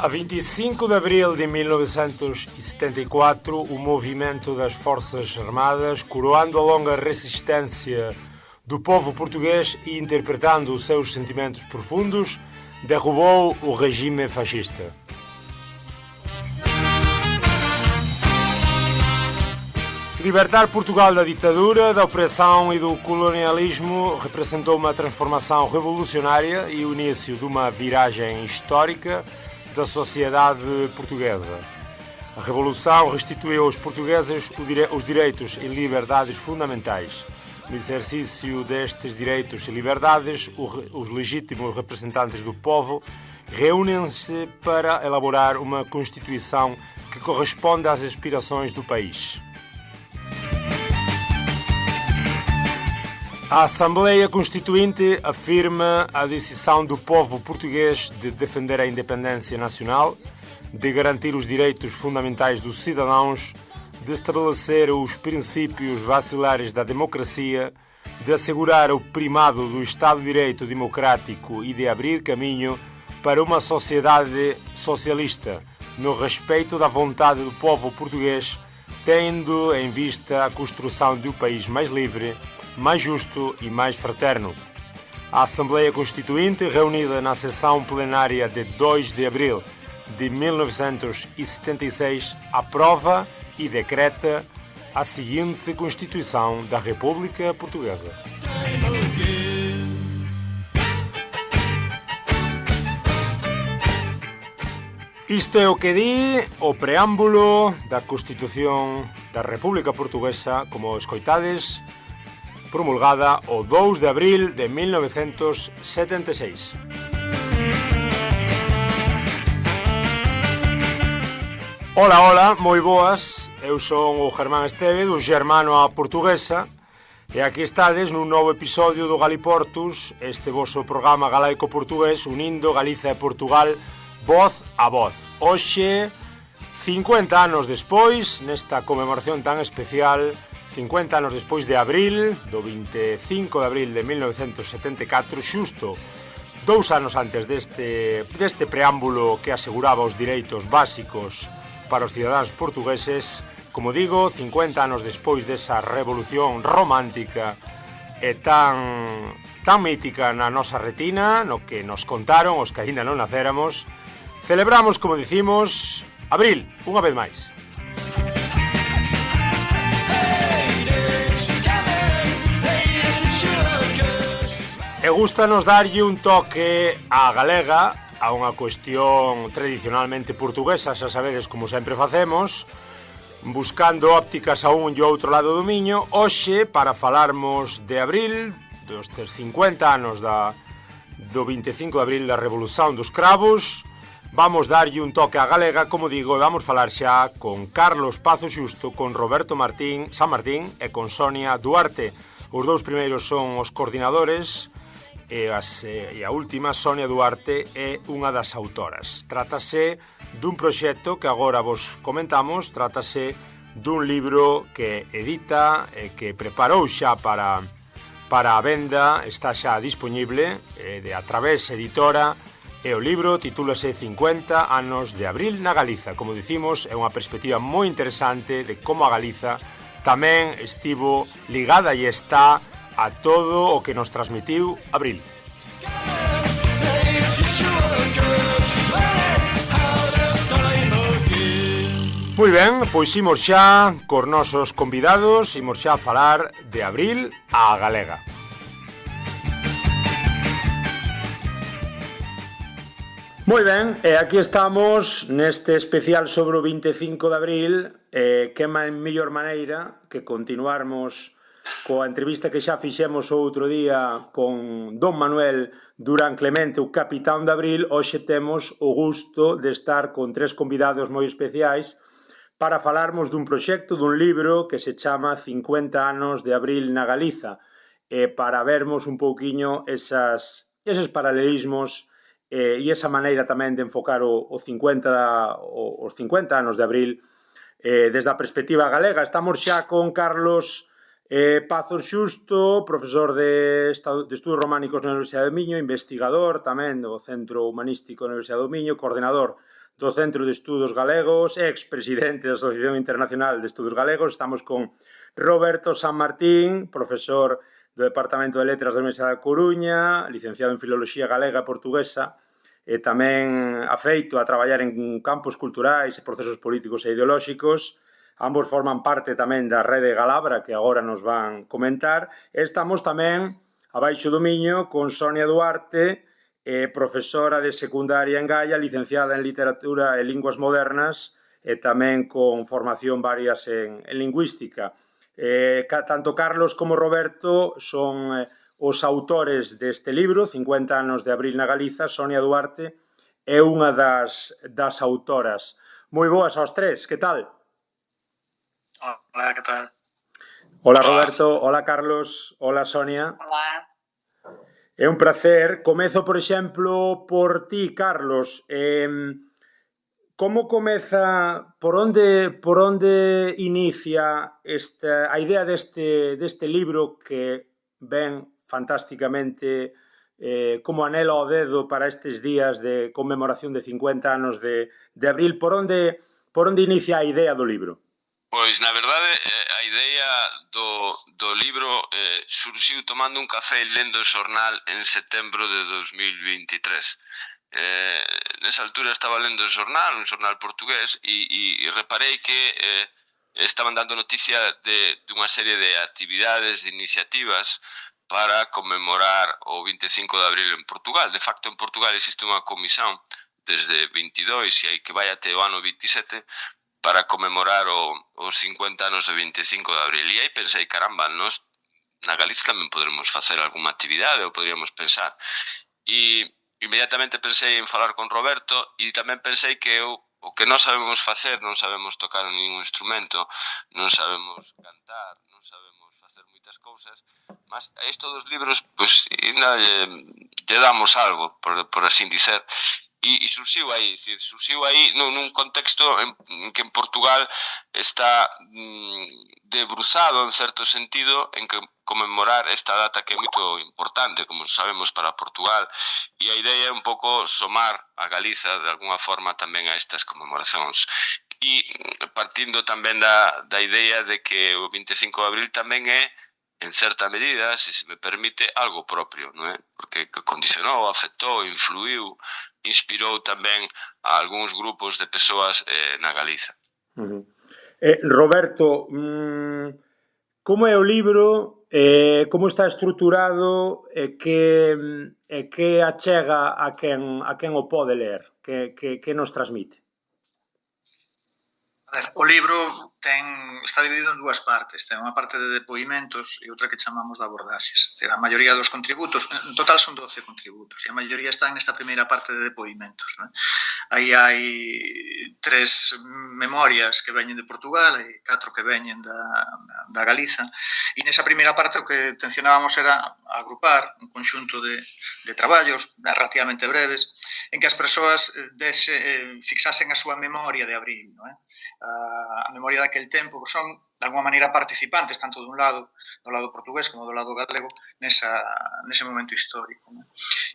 25 de abril de 1974, o movimento das Forças Armadas, coroando a longa resistência do povo português e interpretando os seus sentimentos profundos, derrubou o regime fascista. Libertar Portugal da ditadura, da opressão e do colonialismo representou uma transformação revolucionária e o início de uma viragem histórica da sociedade portuguesa. A Revolução restituiu aos portugueses os direitos e liberdades fundamentais. No exercício destes direitos e liberdades, os legítimos representantes do povo reúnem-se para elaborar uma Constituição que corresponde às aspirações do país. A Assembleia Constituinte afirma a decisão do povo português de defender a independência nacional, de garantir os direitos fundamentais dos cidadãos, de estabelecer os princípios basilares da democracia, de assegurar o primado do Estado de Direito democrático e de abrir caminho para uma sociedade socialista, no respeito da vontade do povo português, tendo em vista a construção de um país mais livre, mais justo e mais fraterno. A Assembleia Constituinte, reunida na sessão plenária de 2 de abril de 1976, aprova e decreta a seguinte Constituição da República Portuguesa. Isto é o que di o preámbulo da Constitución da República Portuguesa, como escoitades, promulgada o 2 de abril de 1976. Ola, moi boas, eu son o Germán Esteve, do Germano a Portuguesa, e aquí estades nun novo episodio do Galiportus, este voso programa galaico-portugués unindo Galiza e Portugal voz a voz. Hoxe, 50 anos despois, nesta conmemoración tan especial, 50 anos despois de abril, do 25 de abril de 1974, xusto 2 anos antes deste preámbulo que aseguraba os direitos básicos para os cidadáns portugueses, como digo, 50 anos despois desa revolución romántica e tan mítica na nosa retina, no que nos contaron os que aínda non nacéramos, celebramos, como dicimos, abril, unha vez máis. E gústanos darlle un toque á galega, a unha cuestión tradicionalmente portuguesa, xa sabedes como sempre facemos, buscando ópticas a un e outro lado do miño. Hoxe, para falarmos de abril, dos 50 anos do 25 de abril da Revolución dos Cravos, vamos darlle un toque á galega, como digo, e vamos falar xa con Carlos Pazo Xusto, con Roberto San Martín e con Sonia Duarte. Os dous primeiros son os coordinadores, e a última, Sonia Duarte, é unha das autoras. Trátase dun proxecto que agora vos comentamos, trátase dun libro que edita e que preparou xa para a venda, está xa disponible de A Través Editora, e o libro titúlase 50 anos de abril na Galiza. Como dicimos, é unha perspectiva moi interesante de como a Galiza tamén estivo ligada e está a todo o que nos transmitiu abril. Moi ben, pois imos xa cos nosos convidados, imos xa falar de abril á galega. Moi ben, e aquí estamos neste especial sobre o 25 de abril, que mellor maneira que continuarmos coa entrevista que xa fixemos o outro día con Don Manuel Durán Clemente, o capitán de abril. Hoxe temos o gusto de estar con 3 convidados moi especiais para falarmos dun proxecto, dun libro que se chama 50 anos de abril na Galiza, e para vermos un pouquiño eses paralelismos e esa maneira tamén de enfocar os 50 anos de abril desde a perspectiva galega. Estamos xa con Carlos Pazo Xusto, profesor de Estudos Románicos na Universidade do Miño, investigador tamén do Centro Humanístico da Universidade do Miño, coordenador do Centro de Estudos Galegos, ex-presidente da Asociación Internacional de Estudos Galegos. Estamos con Roberto San Martín, profesor do Departamento de Letras da Universidade da Coruña, licenciado en Filoloxía Galega e Portuguesa, e tamén afeito a traballar en campos culturais e procesos políticos e ideolóxicos. Ambos forman parte tamén da Rede Galabra, que agora nos van comentar. E estamos tamén abaixo do miño con Sonia Duarte, profesora de secundaria en Gaia, licenciada en Literatura e Linguas Modernas e tamén con formación varias en lingüística. Tanto Carlos como Roberto son os autores deste libro, 50 anos de Abril na Galiza. Sonia Duarte é unha das autoras. Moi boas aos tres, que tal? Hola, que tal? Hola Roberto, hola Carlos, hola Sonia. Hola. É un placer. Comezo, por exemplo, por ti, Carlos. Como comeza, por onde inicia a idea deste libro que ven fantásticamente como anelo ao dedo para estes días de conmemoración de 50 anos de Abril? Por onde inicia a idea do libro? Pois, na verdade, a idea do libro surxiu tomando un café e lendo o xornal en setembro de 2023. Nesa altura estaba lendo o xornal, un xornal portugués, e reparei que estaban dando noticia dunha serie de actividades, de iniciativas para conmemorar o 25 de abril en Portugal. De facto, en Portugal existe unha comisión desde 22 e que vai até o ano 27 para conmemorar os 50 anos do 25 de abril. E aí pensei, caramba, nós na Galicia tamén poderemos facer algunha actividade, ou poderíamos pensar. E inmediatamente pensei en falar con Roberto, e tamén pensei que o que non sabemos facer, non sabemos tocar ningún instrumento, non sabemos cantar, non sabemos facer moitas cousas, mas a isto dos libros, pois, ainda lle damos algo, por así dizer. E surxiu aí nun contexto en que en Portugal está debruzado, en certo sentido, en que conmemorar esta data que é moito importante, como sabemos, para Portugal, e a idea é un pouco somar a Galiza de alguna forma tamén a estas conmemoracións. E partindo tamén da idea de que o 25 de abril tamén é, en certa medida, se me permite, algo propio, non é? Porque condicionou, afectou, influiu, inspirou tamén a algúns grupos de persoas na Galiza. Roberto, como é o libro, como está estruturado e que achega a quen o pode ler, que nos transmite? A ver, o libro está dividido en dúas partes. Ten unha parte de depoimentos e outra que chamamos de abordaxes. A maioría dos contributos, en total son 12 contributos, e a maioría están nesta primeira parte de depoimentos. Aí hai 3 memorias que veñen de Portugal e 4 que veñen da Galiza. E nesa primeira parte o que tencionábamos era agrupar un conxunto de traballos relativamente breves en que as persoas fixasen a súa memoria de abril, non é? A memoria daquel tempo, son de alguma maneira participantes tanto do lado portugués como do lado galego nese momento histórico.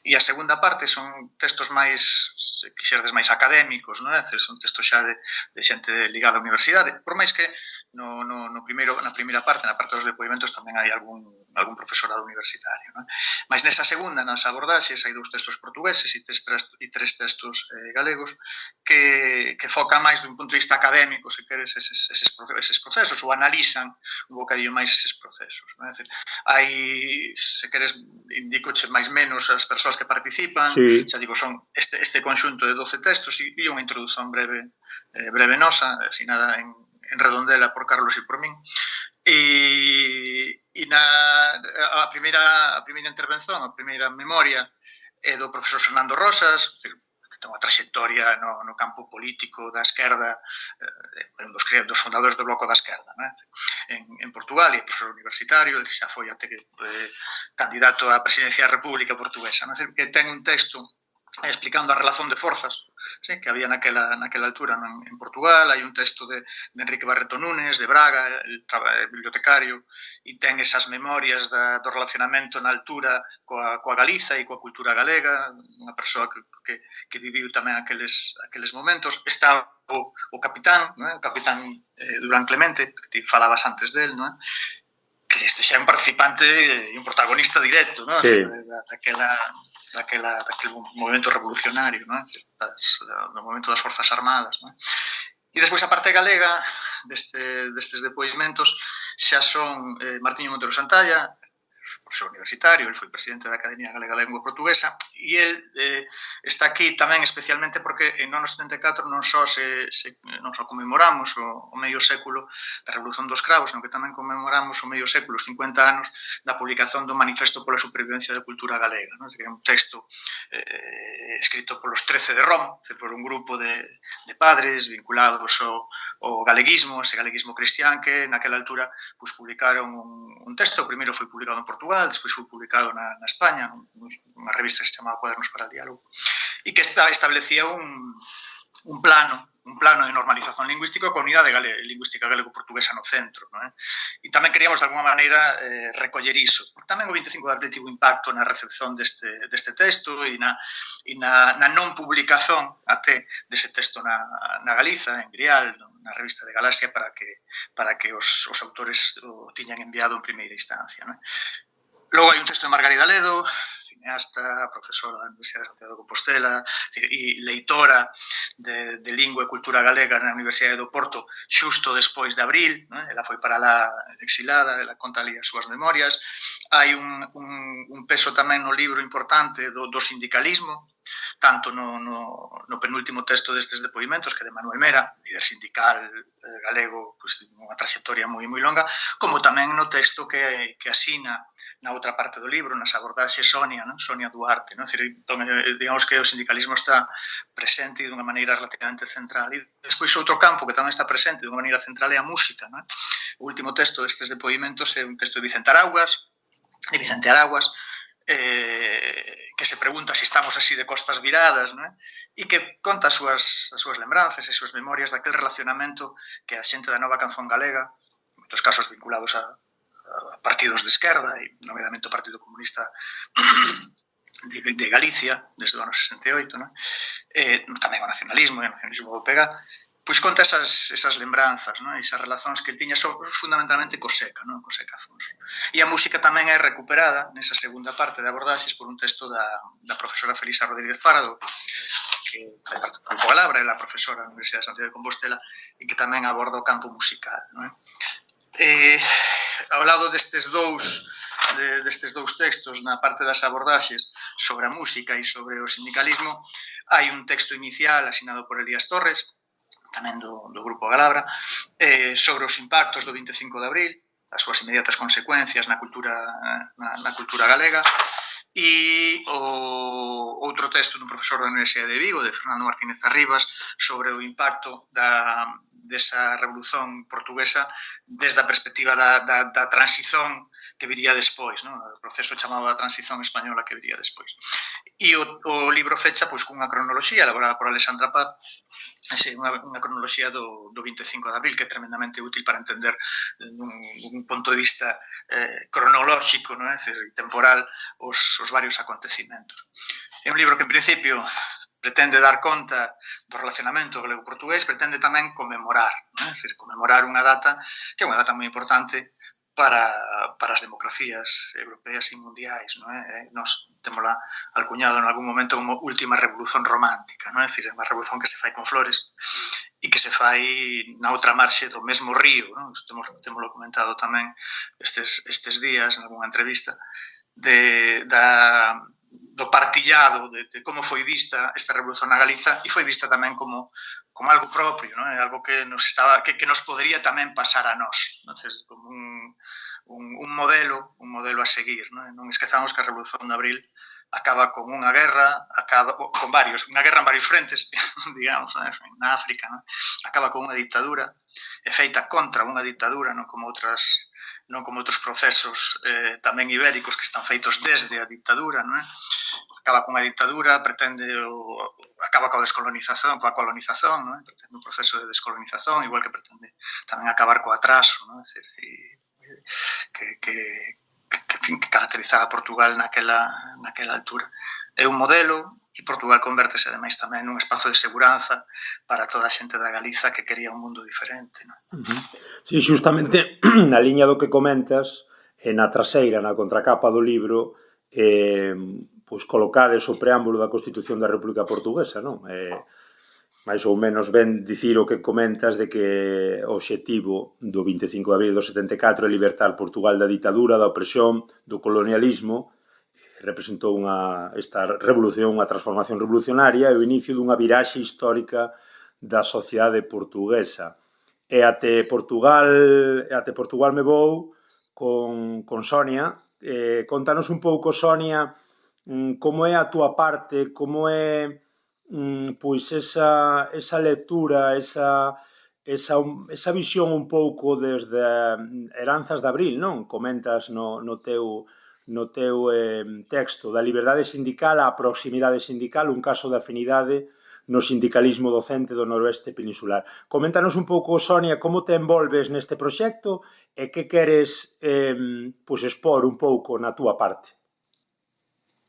E a segunda parte son textos máis, se quixerdes, máis académicos, non é? Son textos xa de xente ligada á universidade, por máis que na primeira parte, na parte dos depoimentos, tamén hai algún profesorado universitario. Mas nesa segunda, nas abordaxes, hai 2 textos portugueses e 3 textos galegos que focan máis dun punto de vista académico, se queres, eses procesos, ou analizan un bocadillo máis eses procesos. Hai, se queres, indicoche máis menos as persoas que participan, xa digo, son este conxunto de 12 textos e unha introdución breve nosa, asinada en redondela por Carlos e por min. E a primeira intervención, a primeira memoria é do profesor Fernando Rosas, que ten unha trayectoria no campo político da esquerda, un dos fundadores do Bloco da Esquerda en Portugal, e profesor universitario, ele xa foi até candidato á presidencia da República Portuguesa, que ten un texto explicando a relación de forzas, sí, que había naquela altura en Portugal. Hai un texto de Enrique Barreto Núñez, de Braga, el bibliotecario, e ten esas memorias do relacionamento na altura coa Galiza e coa cultura galega, unha persoa que viviu tamén aqueles momentos. Está o capitán, o capitán Durán Clemente, que ti falabas antes del, que este xa é un participante e un protagonista directo, Sí. daquele movimento revolucionario, do movimento das Forzas Armadas. E despois a parte galega destes depoimentos xa son Martiño Montero Santalla, profesor universitario, ele foi presidente da Academia Galega de Lingua Portuguesa, e ele está aquí tamén especialmente porque en ano 74 non só conmemoramos o medio século da Revolución dos Cravos, senón que tamén conmemoramos o medio século, os 50 anos da publicación do Manifesto pola Supervivencia da Cultura Galega, que é un texto escrito polos 13 de Roma, por un grupo de padres vinculados ao galeguismo, ese galeguismo cristián, que naquela altura publicaron un texto. O primeiro foi publicado en Portugal, despois foi publicado na España, nunha revista que se chamaba Cuadernos para el Diálogo, e que establecía un plano de normalización lingüística coa unidade lingüística galego-portuguesa no centro. E tamén queríamos, de alguma maneira, recoller iso. Tamén o 25 de abril tivo impacto na recepción deste texto e na non publicación até dese texto na Galiza, en Grial, na revista de Galaxia, para que os autores o tiñan enviado en primeira instancia. Logo hai un texto de Margarida Ledo, cineasta, profesora da Universidade de Santiago de Compostela e leitora de lingua e cultura galega na Universidade do Porto xusto despois de abril. Ela foi para lá exilada, ela conta ali as súas memorias. Hai un peso tamén no libro importante do sindicalismo, tanto no penúltimo texto destes depoimentos, que é de Manuel Mera, líder sindical galego, unha trayectoria moi longa, como tamén no texto que asina na outra parte do libro, nas abordaxes Sonia Duarte. Digamos que o sindicalismo está presente dunha maneira relativamente central. E despois outro campo que tamén está presente dunha maneira central é a música. O último texto destes depoimentos é un texto de Vicente Araguas, que se pregunta se estamos así de costas viradas, e que conta as súas lembranzas e as súas memorias daquel relacionamento que a xente da nova canción galega, en moitos casos vinculados a partidos de esquerda e novedamente o Partido Comunista de Galicia desde o ano 68, tamén o nacionalismo e o nacionalismo do PEGA, pois conta esas lembranzas, esas relacións que ele tiña fundamentalmente co SECA, co SECA Afonso. E a música tamén é recuperada nesa segunda parte de abordaxes por un texto da profesora Felisa Rodríguez Pardo, que fai parte do Campo Galabra, ela é profesora da Universidade de Santiago de Compostela e que tamén aborda o campo musical. Ao lado destes dous textos, na parte das abordaxes sobre a música e sobre o sindicalismo, hai un texto inicial asinado por Elías Torres, tamén do Grupo Galabra, sobre os impactos do 25 de abril, as súas inmediatas consecuencias na cultura galega, e outro texto dun profesor da Universidade de Vigo, de Fernando Martínez Arribas, sobre o impacto desa revolución portuguesa desde a perspectiva da transición que viría despois, o proceso chamado a transición española que viría despois. E o libro fecha cunha cronoloxía elaborada por Alexandra Paz, unha cronoloxía do 25 de abril que é tremendamente útil para entender dun punto de vista cronolóxico, temporal, os varios acontecimentos. É un libro que en principio pretende dar conta do relacionamento galego-portugués, pretende tamén conmemorar unha data que é unha data moi importante para as democracias europeas e mundiais. Nos témola alcuñado en algún momento como última revolución romántica, é dicir, é unha revolución que se fai con flores e que se fai na outra marxe do mesmo río. Témolo comentado tamén estes días en algunha entrevista do partillado de como foi vista esta revolución na Galiza, e foi vista tamén como algo propio, algo que nos podería tamén pasar a nós, como un modelo a seguir. Non esquezamos que a Revolución de Abril acaba con unha guerra, unha guerra en varios frentes, digamos, na África, acaba con unha dictadura, é feita contra unha dictadura, non como outros procesos tamén ibéricos que están feitos desde a dictadura, acaba cunha ditadura, acaba coa colonización, non? Pretende un proceso de descolonización, igual que pretende tamén acabar co atraso, non? Decir, que caracterizaba a Portugal naquela altura. É un modelo, e Portugal convértese ademais tamén nun espazo de seguranza para toda a xente da Galiza que quería un mundo diferente, non? Sí, xustamente na liña do que comentas, na traseira, na contracapa do libro, pois colocades o preámbulo da Constitución da República Portuguesa, non? Mais ou menos ben dicir o que comentas de que o obxectivo do 25 de abril do 74 é libertar Portugal da ditadura, da opresión, do colonialismo. Representou esta revolución, unha transformación revolucionaria e o inicio dunha viraxe histórica da sociedade portuguesa. E até Portugal me vou con Sonia. Contanos un pouco, Sonia, como é a túa parte, como é pois esa lectura, esa visión un pouco desde Heranzas de Abril, non? Comentas no teu texto da liberdade sindical á proximidade sindical, un caso de afinidade no sindicalismo docente do noroeste peninsular. Coméntanos un pouco, Sonia, como te envolves neste proxecto e que queres expor un pouco na túa parte.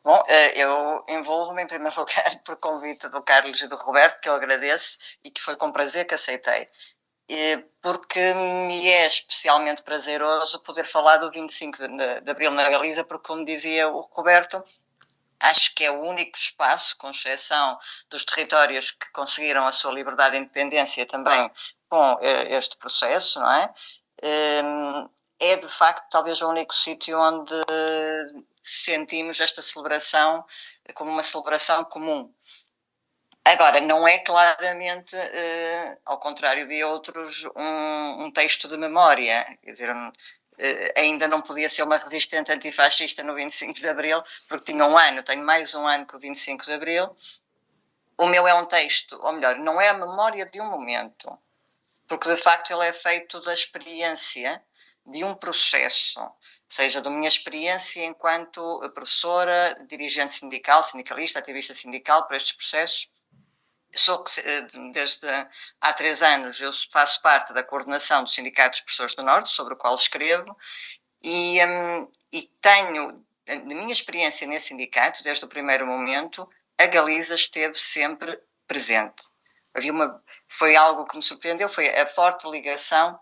Bom, eu envolvo-me em primeiro lugar por convite do Carlos e do Roberto, que eu agradeço e que foi com prazer que aceitei. Porque me é especialmente prazeroso poder falar do 25 de Abril na Galiza, porque, como dizia o Roberto, acho que é o único espaço, com exceção dos territórios que conseguiram a sua liberdade e independência também com este processo, não é? É de facto talvez o único sítio onde sentimos esta celebração como uma celebração comum. Agora, não é claramente, ao contrário de outros, um texto de memória. Quer dizer, ainda não podia ser uma resistente antifascista no 25 de Abril, porque tinha um ano, tenho mais um ano que o 25 de Abril. O meu é um texto, ou melhor, não é a memória de um momento, porque de facto ele é feito da experiência de um processo, ou seja, da minha experiência enquanto professora, dirigente sindical, sindicalista, ativista sindical para estes processos. Desde há 3 anos eu faço parte da coordenação do Sindicato dos Professores do Norte, sobre o qual escrevo, e tenho, na minha experiência nesse sindicato, desde o primeiro momento, a Galiza esteve sempre presente. Foi algo que me surpreendeu, foi a forte ligação,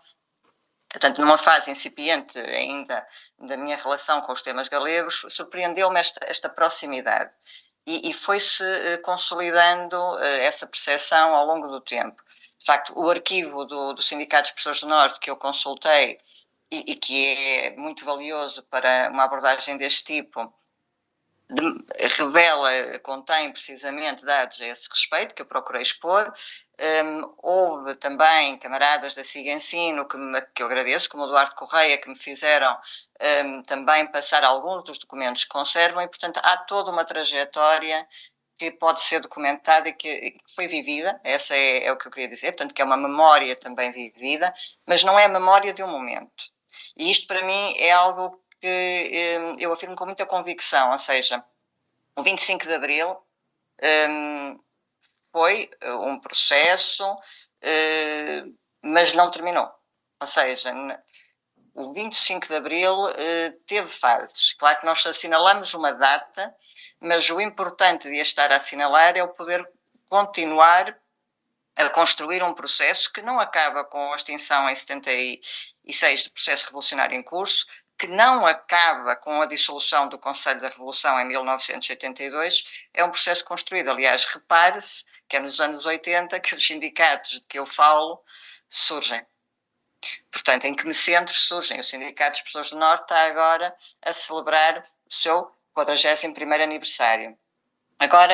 portanto, numa fase incipiente ainda da minha relação com os temas galegos, surpreendeu-me esta proximidade. E foi-se consolidando essa percepção ao longo do tempo. De facto, o arquivo do Sindicato dos Professores do Norte que eu consultei e que é muito valioso para uma abordagem deste tipo, contém precisamente dados a esse respeito que eu procurei expor. Houve também camaradas da SIG Ensino que eu agradeço, como o Eduardo Correia, que me fizeram também passar alguns dos documentos que conservam, e portanto há toda uma trajetória que pode ser documentada e que foi vivida. Essa é o que eu queria dizer, portanto que é uma memória também vivida, mas não é a memória de um momento. E isto para mim é algo que eu afirmo com muita convicção, ou seja, o 25 de Abril foi um processo, mas não terminou. Ou seja, o 25 de Abril teve fases. Claro que nós assinalamos uma data, mas o importante de a estar a assinalar é o poder continuar a construir um processo que não acaba com a extinção em 76 do processo revolucionário em curso, que não acaba com a dissolução do Conselho da Revolução em 1982, é um processo construído. Aliás, repare-se que é nos anos 80 que os sindicatos de que eu falo surgem. Portanto, em que centros surgem? O Sindicato dos Professores do Norte está agora a celebrar o seu 41º aniversário. Agora,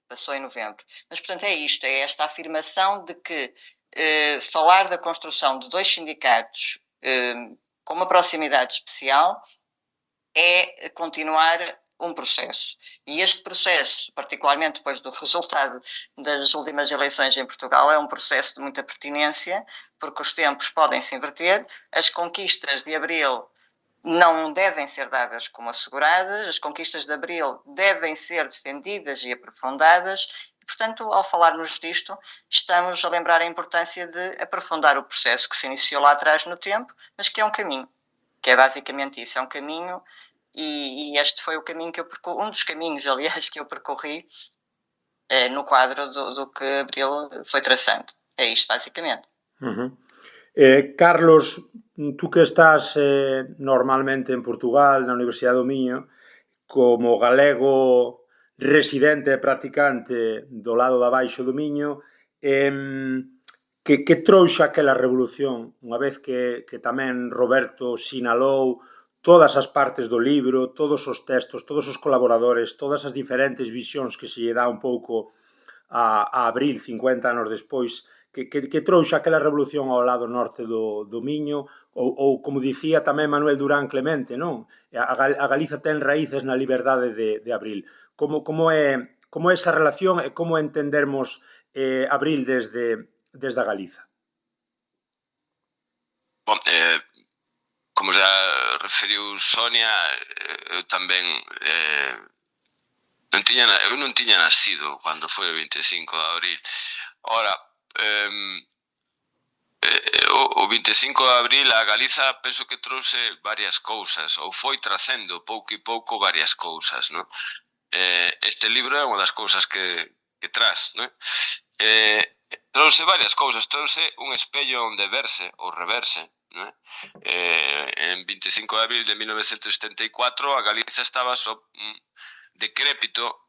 passou em novembro. Mas, portanto, é isto, é esta afirmação de que falar da construção de 2 sindicatos com uma proximidade especial é continuar um processo. E este processo, particularmente depois do resultado das últimas eleições em Portugal, é um processo de muita pertinência, porque os tempos podem se inverter. As conquistas de Abril não devem ser dadas como asseguradas, as conquistas de Abril devem ser defendidas e aprofundadas. Portanto, ao falarmos disto, estamos a lembrar a importância de aprofundar o processo que se iniciou lá atrás no tempo, mas que é um caminho, que é basicamente isso, é um caminho, e este foi o caminho que eu percorri, um dos caminhos, aliás, que eu percorri no quadro do que Abril foi traçando. É isto, basicamente. Carlos, tú que estás normalmente en Portugal, na Universidade do Miño, como galego residente e practicante do lado de abaixo do Miño, que trouxa aquela revolución, unha vez que tamén Roberto sinalou todas as partes do libro, todos os textos, todos os colaboradores, todas as diferentes visións que se lle dá un pouco a Abril 50 anos despois, que trouxa aquela revolución ao lado norte do Miño, ou como dicía tamén Manuel Durán Clemente, non? A Galiza ten raíces na liberdade de Abril. Como é esa relación e como entendermos Abril desde a Galiza? Bom, como já referiu Sonia, eu tamén eu non tiña nascido cando foi o 25 de abril. Ora, o 25 de abril a Galiza penso que trouxe varias cousas, ou foi tracendo pouco e pouco varias cousas, non? Este libro é unha das cousas que traz, non? Trouxe varias cousas, trouxe un espello onde verse ou reverse, non? En 25 de abril de 1974 a Galiza estaba sob un decrépito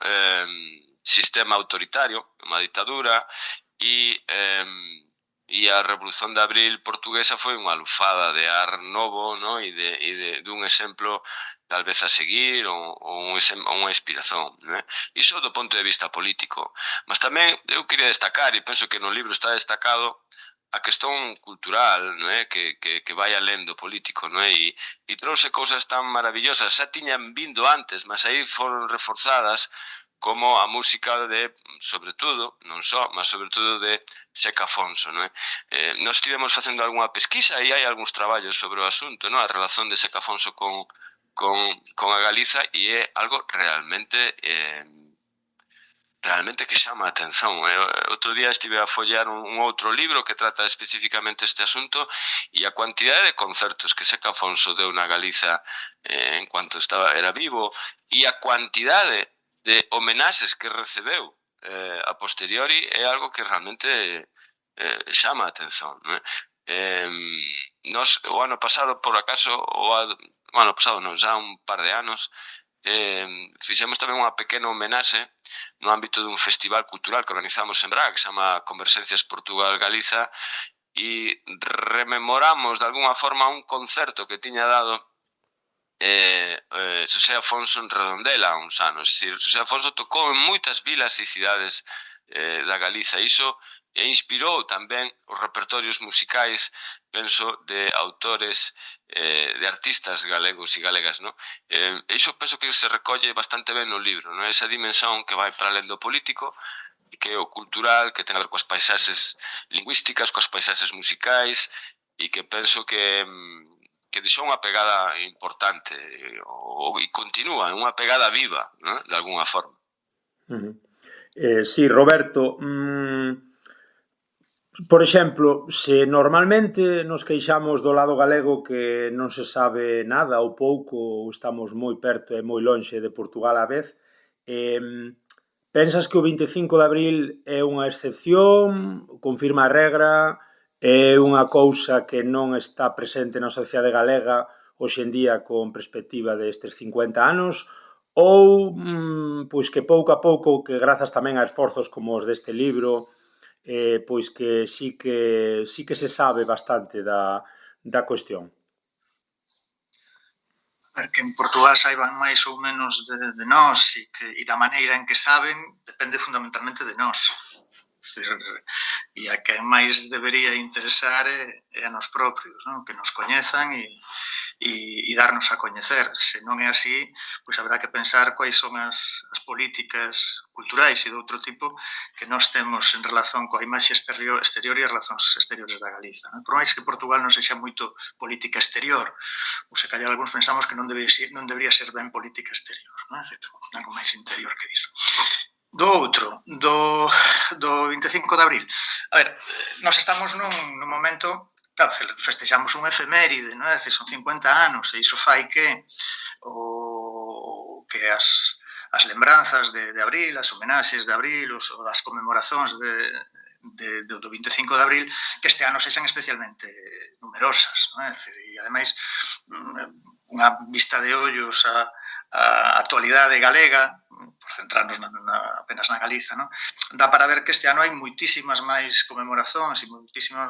sistema autoritario, unha ditadura, e a Revolución de Abril portuguesa foi unha lufada de ar novo, no? E dun exemplo tal vez a seguir ou unha inspiración, non? Iso do ponto de vista político. Mas tamén eu queria destacar, e penso que no libro está destacado, a questón cultural, non é? Que vai alén do político, non é? E trouxe cousas tan maravillosas, xa tiñan vindo antes, mas aí foron reforzadas, como a música de, sobre todo, non só, mas sobre todo de Seca Afonso, non é? Nós estivemos facendo algunha pesquisa e hai algúns traballos sobre o asunto, non? A relación de Seca Afonso con a Galiza, e é algo realmente que chama a atención. Outro día estive a follear un outro libro que trata especificamente este asunto, e a cuantidade de concertos que Seca Afonso deu na Galiza en cuanto era vivo, e a cuantidade de homenaxes que recebeu a posteriori é algo que realmente chama a atención, non é? Nos, o ano pasado, por acaso, o ano pasado non, xa un par de anos, fixemos tamén unha pequena homenaxe no ámbito dun festival cultural que organizamos en Braga, que se chama Conversencias Portugal-Galiza, e rememoramos de alguna forma un concerto que tiña dado Xosé Afonso en Redondela uns anos. É dicir, Xosé Afonso tocou en moitas vilas e cidades da Galiza. Iso inspirou tamén os repertorios musicais, penso, de autores, de artistas galegos e galegas, non? Iso penso que se recolle bastante ben no libro, non? Esa dimensión que vai para alén do político, que é o cultural, que ten a ver coas paisaxes lingüísticas, coas paisaxes musicais, e que penso que deixou unha pegada importante e continúa, unha pegada viva, ¿no? De alguna forma. Sí, Roberto, por exemplo, se normalmente nos queixamos do lado galego que non se sabe nada ou pouco, ou estamos moi perto e moi lonxe de Portugal á vez, pensas que o 25 de abril é unha excepción, confirma a regra, é unha cousa que non está presente na sociedade galega hoxe en día con perspectiva destes 50 anos, ou pois que pouco a pouco, que grazas tamén a esforzos como os deste libro, pois que sí que se sabe bastante da cuestión? Que en Portugal saiban máis ou menos de nós e da maneira en que saben depende fundamentalmente de nós. E a quen máis debería interesar é a nós propios, non? Que nos coñezan e darnos a coñecer. Se non é así, pois haberá que pensar quais son as políticas culturais e de outro tipo que nós temos en relación coa imaxe exterior e as relacións exteriores da Galiza. Por máis que Portugal non sexa moito política exterior, ou se calhar algúns pensamos que non debería ser ben política exterior, algo máis interior que iso. Do outro, do 25 de abril. A ver, nós estamos nun momento, claro, festexamos un efeméride, non é? Son 50 anos, e iso fai que as lembranzas de abril, as homenaxes de abril, as conmemoracións do 25 de abril, que este ano sexan especialmente numerosas, non é? E, ademais, unha vista de ollos á actualidade galega, por centrarnos apenas na Galiza, non? Dá para ver que este ano hai moitísimas máis conmemoracións e moitísimas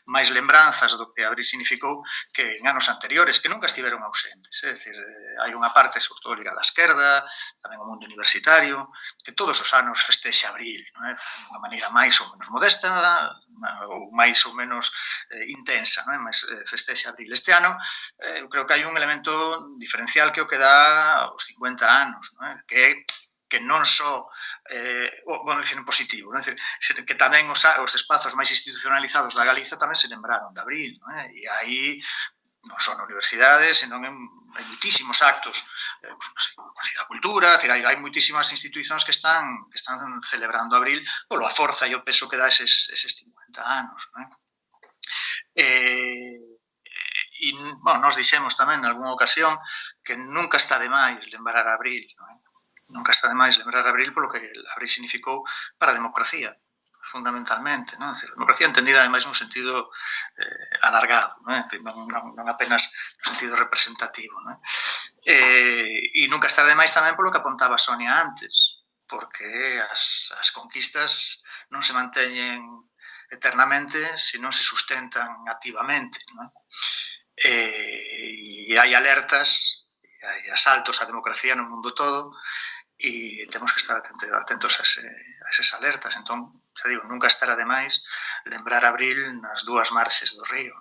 máis lembranzas do que abril significou que en anos anteriores, que nunca estiveron ausentes. É dicir, hai unha parte, sobre todo, ligada á esquerda, tamén ao mundo universitario, que todos os anos festexa abril, non é? De unha maneira máis ou menos modesta, ou máis ou menos intensa, non é? Mas festexa abril. Este ano, eu creo que hai un elemento diferencial que o que dá os 50 anos, non é? Que non só, vamos dicir en positivo, non é? Dicir, que tamén os espazos máis institucionalizados da Galiza tamén se lembraron de abril, non é? E aí non só na universidade, senón en moitísimos actos, non sei, o Consello da Cultura, hai moitísimas institucións que están celebrando abril polo a forza e o peso que dá eses 50 anos, non é? E, nós dixemos tamén en algunha ocasión que nunca está de máis lembrar abril, non é? Nunca está de máis lembrar abril polo que abril significou para a democracia, fundamentalmente, non? A democracia entendida, ademais, nun sentido alargado, non apenas nun sentido representativo, non? E nunca está de máis tamén polo que apontaba Sonia antes, porque as conquistas non se manteñen eternamente se non se sustentan activamente, non? E hai alertas, hai asaltos á democracia no mundo todo, e temos que estar atentos a esas alertas. Entón, xa digo, nunca estará de máis lembrar abril nas dúas marxes do río.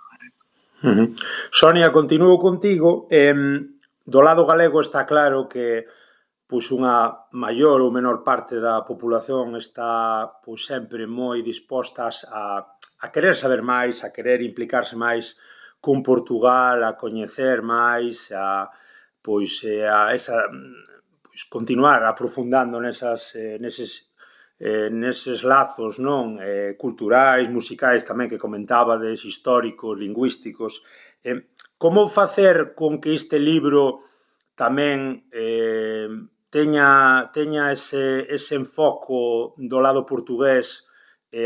Sonia, continúo contigo. Do lado galego está claro que unha maior ou menor parte da populación está sempre moi dispostas a querer saber máis, a querer implicarse máis con Portugal, a coñecer máis, a continuar aprofundando neses lazos, non, culturais, musicais tamén que comentabades, históricos, lingüísticos. Como facer con que este libro tamén teña ese enfoco do lado portugués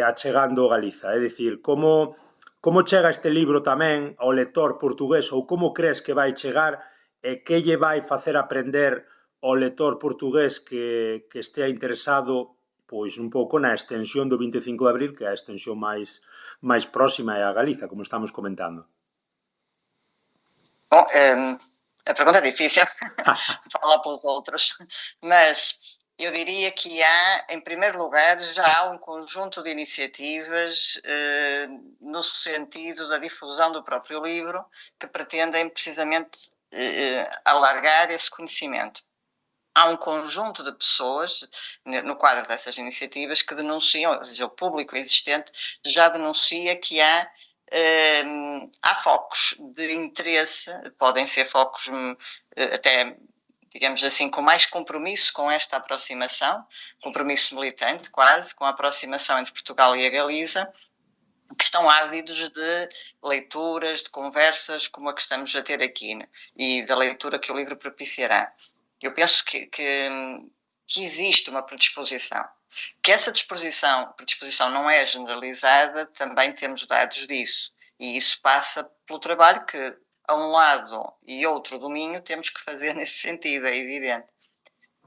achegando Galiza? É dicir, como chega este libro tamén ao lector portugués, ou como crees que vai chegar e que lle vai facer aprender ao lector portugués que estea interesado pois un pouco na extensión do 25 de abril, que é a extensión máis próxima é a Galiza, como estamos comentando? Bom, a pergunta é difícil, falar para os outros, mas eu diria que há, em primeiro lugar, já há um conjunto de iniciativas no sentido da difusão do próprio livro que pretendem precisamente alargar esse conhecimento. Há um conjunto de pessoas, no quadro dessas iniciativas, que denunciam, ou seja, o público existente já denuncia que há focos de interesse, podem ser focos até, digamos assim, com mais compromisso com esta aproximação, compromisso militante quase, com a aproximação entre Portugal e a Galiza, que estão ávidos de leituras, de conversas como a que estamos a ter aqui, né? E da leitura que o livro propiciará. Eu penso que existe uma predisposição. Que essa predisposição não é generalizada, também temos dados disso. E isso passa pelo trabalho que, a um lado e outro domínio, temos que fazer nesse sentido, é evidente.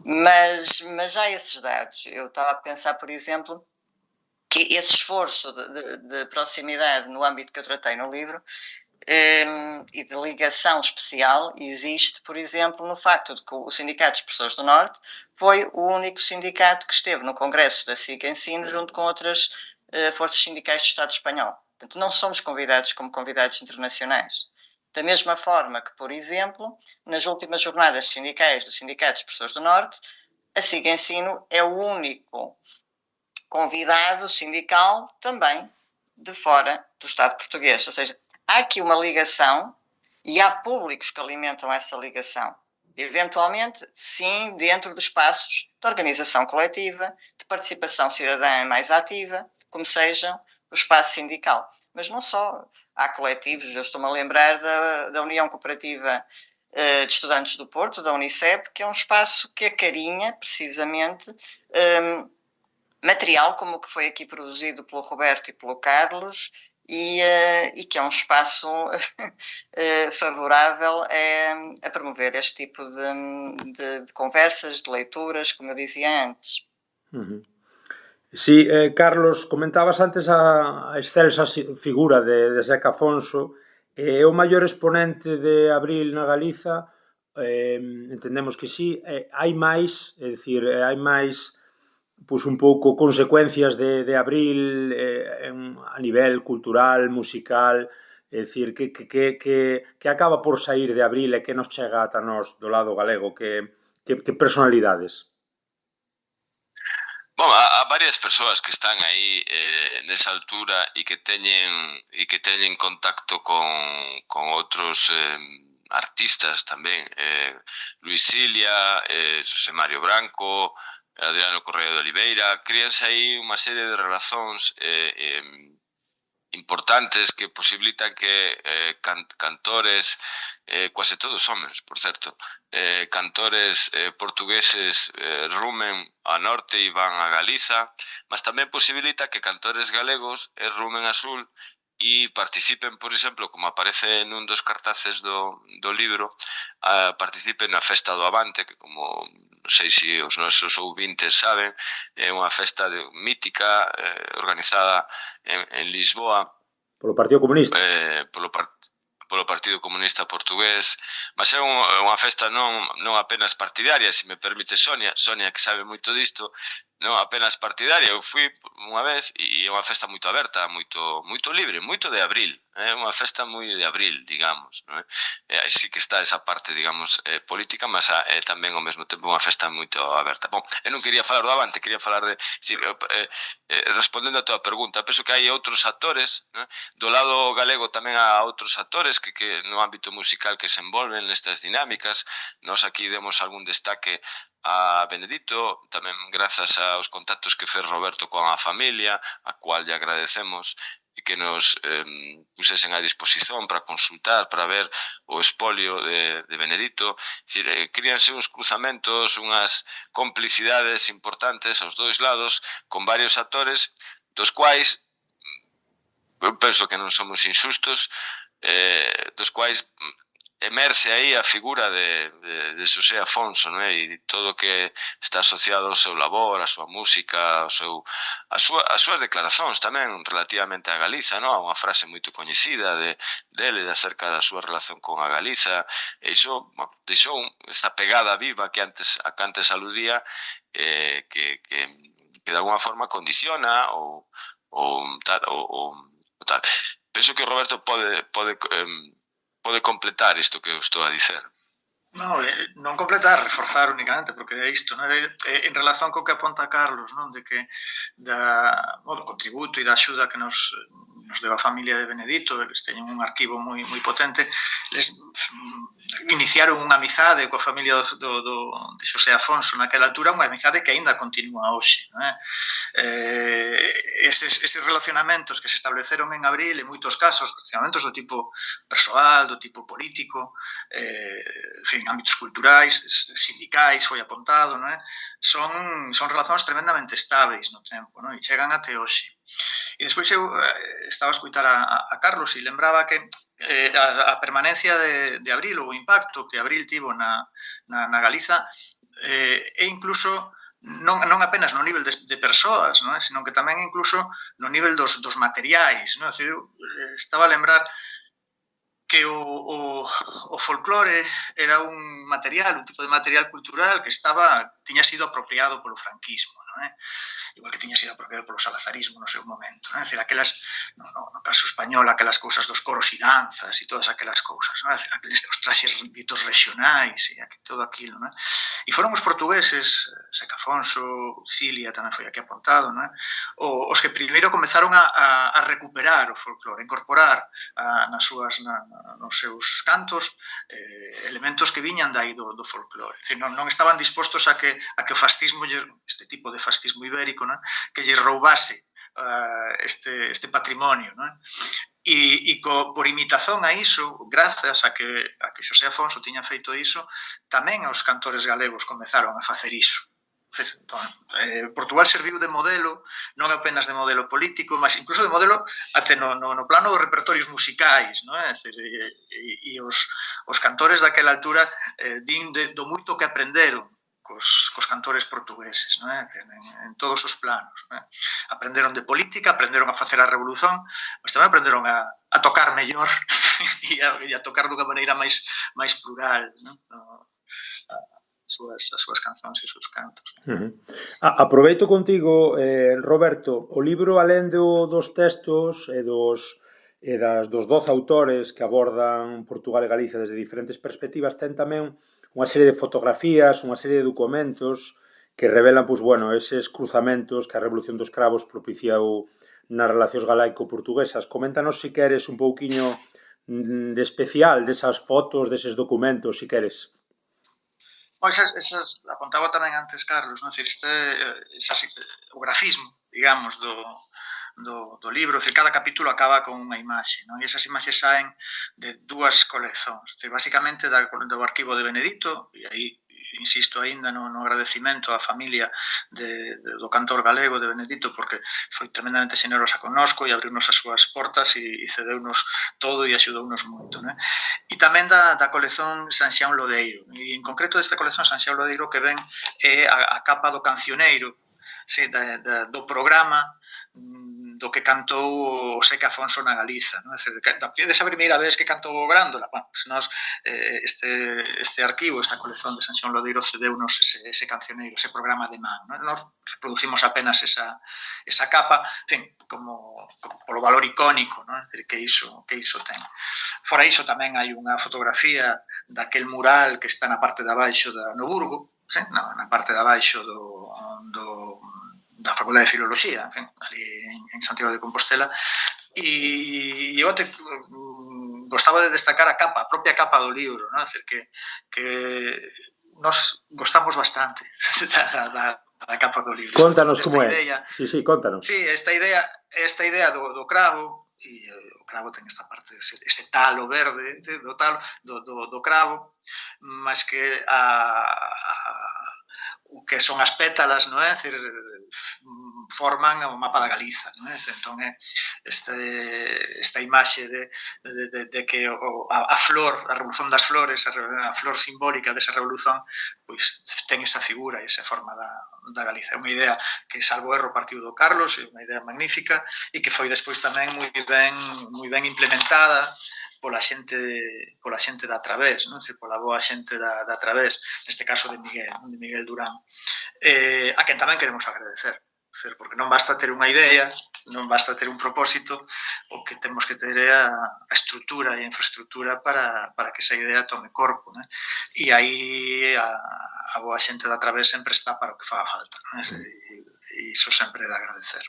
Mas já há esses dados. Eu estava a pensar, por exemplo, que esse esforço de proximidade no âmbito que eu tratei no livro e de ligação especial existe, por exemplo, no facto de que o Sindicato dos Professores do Norte foi o único sindicato que esteve no Congresso da SIC Ensino junto com outras forças sindicais do Estado espanhol. Portanto, não somos convidados como convidados internacionais. Da mesma forma que, por exemplo, nas últimas jornadas sindicais do Sindicato dos Professores do Norte, a SIG Ensino é o único convidado sindical também de fora do Estado português. Ou seja, há aqui uma ligação e há públicos que alimentam essa ligação. Eventualmente, sim, dentro de espaços de organização coletiva, de participação cidadã mais ativa, como seja o espaço sindical. Mas não só. Há coletivos, eu estou-me a lembrar da União Cooperativa de Estudantes do Porto, da Unicep, que é um espaço que acarinha, precisamente, material como o que foi aqui produzido pelo Roberto e pelo Carlos, e que é um espaço favorável a promover este tipo de conversas, de leituras, como eu dizia antes. Sí, Carlos, comentabas antes a excelsa figura de Zeca Afonso. É o maior exponente de Abril na Galiza, entendemos que sí. Hai máis, é dicir, hai máis pois un pouco consecuencias de Abril a nivel cultural, musical, é dicir, que acaba por sair de Abril e que nos chega ata nós do lado galego, que personalidades? Bom, há varias persoas que están aí nesa altura e que teñen contacto con outros artistas tamén, Luis Silia, Xosé Mario Branco, Adriano Correa de Oliveira. Críanse aí unha serie de razóns importantes que posibilitan que cantores, quase todos homes, por certo, cantores portugueses rumen a norte e van a Galiza, mas tamén posibilita que cantores galegos rumen a sul e participen, por exemplo, como aparece nun dos cartaces do libro, participen na Festa do Avante, que como non sei se os nosos ouvintes saben, é unha festa mítica organizada en Lisboa Polo Partido Comunista. Polo Partido Comunista Portugués, mas é unha festa non apenas partidaria, se me permite Sonia que sabe moito disto, non apenas partidaria. Eu fui unha vez e é unha festa moito aberta, moito libre, moito de Abril, é unha festa moi de Abril, digamos, non é? Sí que está esa parte, digamos, política, mas é tamén ao mesmo tempo unha festa moito aberta. Bom, eu non quería falar do Avante, quería falar de... respondendo a tua pergunta, penso que hai outros actores, non é? Do lado galego tamén há outros actores que no ámbito musical que se envolven nestas dinámicas. Nos aquí demos algún destaque a Benedito, tamén grazas aos contactos que fez Roberto con a familia, a cual lle agradecemos e que nos pusesen a disposición para consultar, para ver o espolio de Benedito. Críanse uns cruzamentos, unhas complicidades importantes aos dois lados, con varios actores, dos quais eu penso que non somos inxustos, dos quais emerxe aí a figura de Xosé Afonso, non é? E todo o que está asociado ao seu labor, a súa música, as súas declaracións tamén relativamente a Galiza, non? Unha frase moito coñecida dele acerca da súa relación con a Galiza, e iso deixou esta pegada viva que antes aludía, que de alguna forma condiciona ou tal. Penso que Roberto pode completar isto que eu estou a dicer. Non completar, reforzar únicamente, porque é isto, non? En relación co que aponta Carlos, non? De que do contributo e da axuda que nos deu a familia de Benedito, eles teñen un arquivo moi potente, eles iniciaron unha amizade coa familia de Xosé Afonso naquela altura, unha amizade que aínda continúa hoxe, non é? Eses relacionamentos que se estableceron en Abril, en moitos casos, relacionamentos do tipo persoal, do tipo político, en fin, ámbitos culturais, sindicais, foi apuntado, non é? Son relacións tremendamente estáveis no tempo, non? E chegan até hoxe. E despois eu estaba a escutar a Carlos e lembraba que a permanencia de Abril, ou o impacto que Abril tivo na Galiza, é incluso non apenas no nivel de persoas, non é? Sino que tamén incluso no nivel dos materiais, non é? Eu estaba a lembrar que o folclore era un material, un tipo de material cultural que tiña sido apropiado polo franquismo, non é? Igual que tiña sido apropiado polo salazarismo no seu momento, non é? Decir, aquelas, no caso español, aquelas cousas dos coros e danzas e todas aquelas cousas, non é? Decir, aqueles os traxes ditos regionais e todo aquilo, non é? E foron os portugueses, Seca Afonso, Cilia tamén foi aquí apontado, non é? Os que primeiro comezaron a recuperar o folclore, a incorporar nos seus cantos elementos que viñan dai do folclore. Non estaban dispostos a que o fascismo, este tipo de fascismo ibérico, que lle roubase este patrimonio. E por imitación a iso, grazas a que Xosé Afonso tiña feito iso, tamén os cantores galegos comezaron a facer iso. Portugal serviu de modelo, non apenas de modelo político, mas incluso de modelo até no plano dos repertorios musicais, e os cantores daquela altura din do moito que aprenderon cos cantores portugueses, en todos os planos. Aprenderon de política, aprenderon a facer a revolución, mas tamén aprenderon a tocar mellor e a tocar dunha maneira máis plural, as súas cancións e os seus cantos. Aproveito contigo, Roberto, o libro, alén dos textos e dos 12 autores que abordan Portugal e Galicia desde diferentes perspectivas, ten tamén unha serie de fotografías, unha serie de documentos que revelan, eses cruzamentos que a Revolución dos Cravos propiciou nas relacións galaico-portuguesas. Coméntanos, se queres, un pouquiño de especial desas fotos, deses documentos, se queres. Esas apontaba tamén antes Carlos, o grafismo, digamos, do libro, cada capítulo acaba con unha imaxe, e esas imaxes saen de dúas coleccións, basicamente do arquivo de Benedito, e aí insisto aínda no agradecimento á familia do cantor galego de Benedito, porque foi tremendamente xenerosa connosco e abriunos as súas portas e cedeunos todo e axudounos moito. E tamén da colección Sanxián Lodeiro, e en concreto desta colección Sanxián Lodeiro que ven é a capa do cancioneiro do programa do que cantou o Seca Afonso na Galiza, desa primeira vez que cantou o Grándola. Este arquivo, esta colección de Sanxión Lodeiro cedeunos ese cancioneiro, ese programa de man. Nos reproducimos apenas esa capa, como polo valor icónico, que iso ten. Fora iso tamén hai unha fotografía daquel mural que está na parte de abaixo no Burgo, na parte de abaixo da Facultade de Filoloxía, ali en Santiago de Compostela, e eu gostaba de destacar a propia capa do libro, que nos gostamos bastante da capa do libro. Contanos como é. Sí, contanos. Sí, esta idea do cravo, e o cravo ten esta parte, ese talo verde do cravo, mas que o que son as pétalas, forman o mapa da Galiza, entón esta imaxe de que a flor, a revolución das flores, a flor simbólica desa revolución, pois ten esa figura e esa forma da Galiza. É unha idea que, salvo erro, partiu do Carlos, é unha idea magnífica e que foi despois tamén moi ben implementada pola xente da Través, pola boa xente da Través, neste caso de Miguel Durán, a quen tamén queremos agradecer, porque non basta ter unha idea, non basta ter un propósito, o que temos que ter é a estrutura e a infraestructura para que esa idea tome corpo, e aí a boa xente da Través sempre está para o que faga falta, e iso sempre é de agradecer.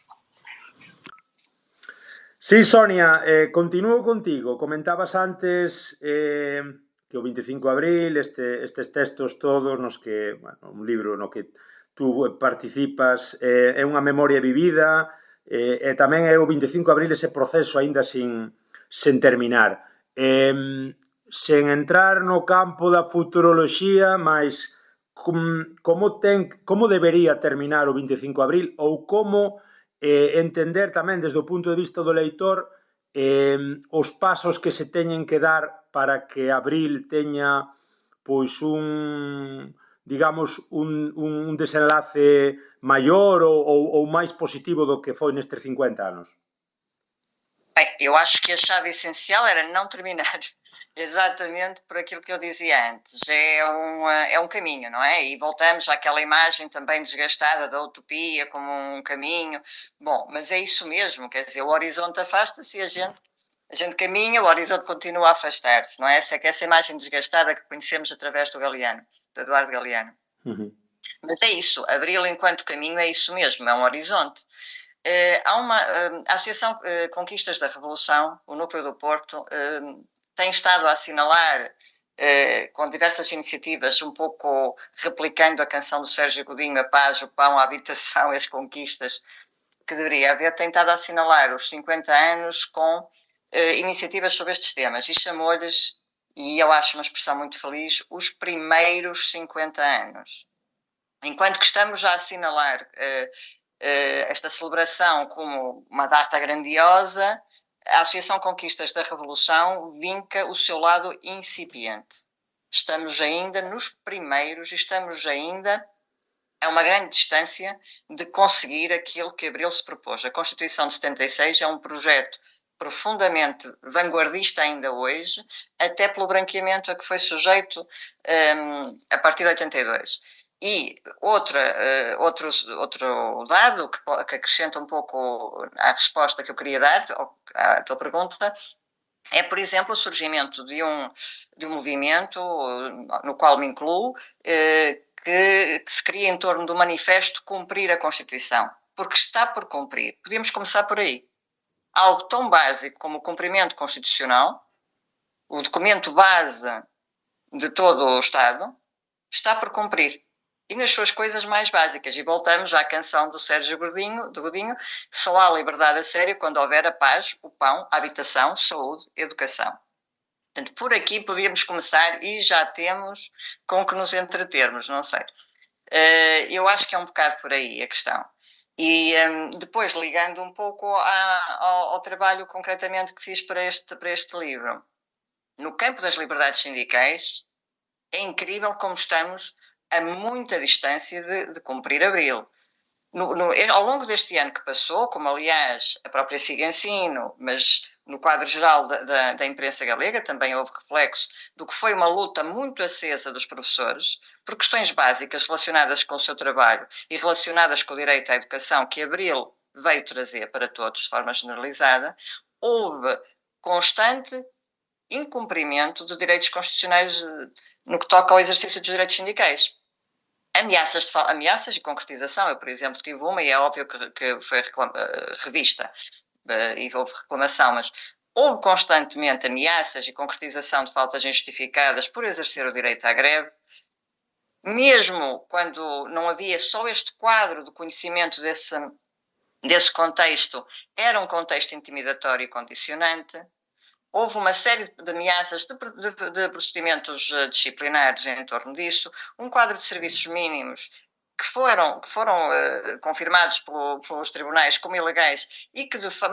Sí, Sonia, continúo contigo. Comentabas antes que o 25 de abril, estes textos todos nos que, un libro no que tú participas, é unha memoria vivida, e tamén é o 25 de abril ese proceso aínda sin terminar. Sen entrar no campo da futuroloxía, mas como debería terminar o 25 de abril, ou como entender tamén desde o punto de vista do leitor os pasos que se teñen que dar para que abril teña pois un desenlace maior ou máis positivo do que foi nestes 50 anos. Bem, eu acho que a chave essencial era não terminar exatamente por aquilo que eu dizia antes. É um caminho, não é? E voltamos àquela imagem também desgastada da utopia como um caminho. Bom, mas é isso mesmo, quer dizer, o horizonte afasta-se e a gente caminha, o horizonte continua a afastar-se, não é? Essa imagem desgastada que conhecemos através do Galeano, do Eduardo Galeano. Mas é isso, Abril enquanto caminho é isso mesmo, é um horizonte. A Associação Conquistas da Revolução, o Núcleo do Porto, tem estado a assinalar com diversas iniciativas, um pouco replicando a canção do Sérgio Godinho, a paz, o pão, a habitação, as conquistas, que deveria haver, tem estado a assinalar os 50 anos com iniciativas sobre estes temas e chamou-lhes, e eu acho uma expressão muito feliz, os primeiros 50 anos. Enquanto que estamos a assinalar esta celebração como uma data grandiosa, a Associação Conquistas da Revolução vinca o seu lado incipiente. Estamos ainda nos primeiros, estamos ainda a uma grande distância de conseguir aquilo que Abril se propôs. A Constituição de 76 é um projeto profundamente vanguardista ainda hoje, até pelo branqueamento a que foi sujeito a partir de 82. E outro dado que acrescenta um pouco à resposta que eu queria dar à tua pergunta é, por exemplo, o surgimento de um movimento no qual me incluo, que se cria em torno do manifesto Cumprir a Constituição, porque está por cumprir. Podíamos começar por aí. Algo tão básico como o cumprimento constitucional, o documento base de todo o Estado, está por cumprir. E nas suas coisas mais básicas. E voltamos à canção do Sérgio Godinho, só há liberdade a sério quando houver a paz, o pão, a habitação, saúde, educação. Portanto, por aqui podíamos começar e já temos com que nos entretermos, não sei. Eu acho que é um bocado por aí a questão. E depois, ligando um pouco ao trabalho concretamente que fiz para este livro, no campo das liberdades sindicais, é incrível como estamos a muita distância de cumprir Abril. Ao longo deste ano que passou, como aliás a própria SIG Ensino, mas no quadro geral da imprensa galega também houve reflexo do que foi uma luta muito acesa dos professores por questões básicas relacionadas com o seu trabalho e relacionadas com o direito à educação que Abril veio trazer para todos de forma generalizada, houve constante incumprimento de direitos constitucionais no que toca ao exercício dos direitos sindicais. Ameaças e concretização. Eu, por exemplo, tive uma, e é óbvio que foi revista e houve reclamação, mas houve constantemente ameaças e concretização de faltas injustificadas por exercer o direito à greve, mesmo quando não havia só este quadro de conhecimento desse contexto, era um contexto intimidatório e condicionante. Houve uma série de ameaças de procedimentos disciplinares em torno disso, um quadro de serviços mínimos que foram confirmados pelos tribunais como ilegais,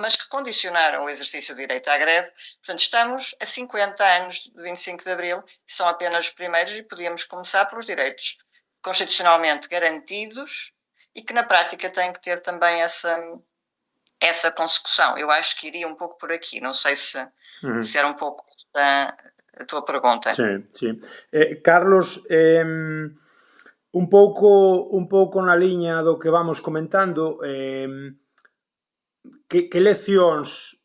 mas que condicionaram o exercício do direito à greve. Portanto, estamos a 50 anos do 25 de Abril, que são apenas os primeiros, e podíamos começar pelos direitos constitucionalmente garantidos e que na prática têm que ter também essa consecução. Eu acho que iria um pouco por aqui, não sei se era um pouco a tua pergunta. Sim. Carlos, un pouco na liña do que vamos comentando, que leccións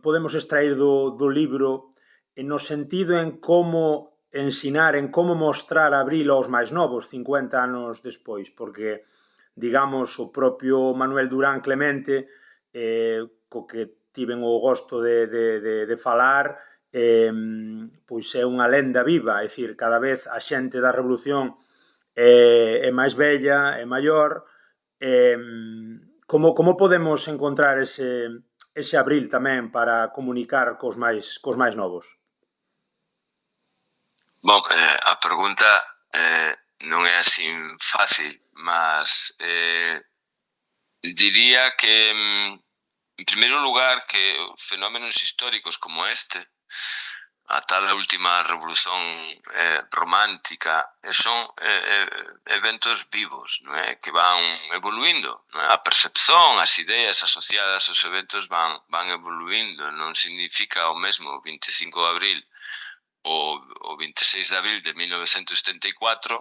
podemos extrair do libro no sentido en como ensinar, en como mostrar Abril aos máis novos 50 anos despois, porque, digamos, o propio Manuel Durán Clemente, co que tiven o gosto de falar, pois é unha lenda viva, é dicir, cada vez a xente da Revolución é máis bella, é maior. Como podemos encontrar ese Abril tamén para comunicar cos máis novos? Bom, a pregunta non é así fácil, mas diría que, en primeiro lugar, que fenómenos históricos como este, a tal última revolución romántica, son eventos vivos, non é? Que van evoluindo, non é? A percepción, as ideas asociadas aos eventos van evoluindo, non significa o mesmo 25 de abril o 26 de abril de 1974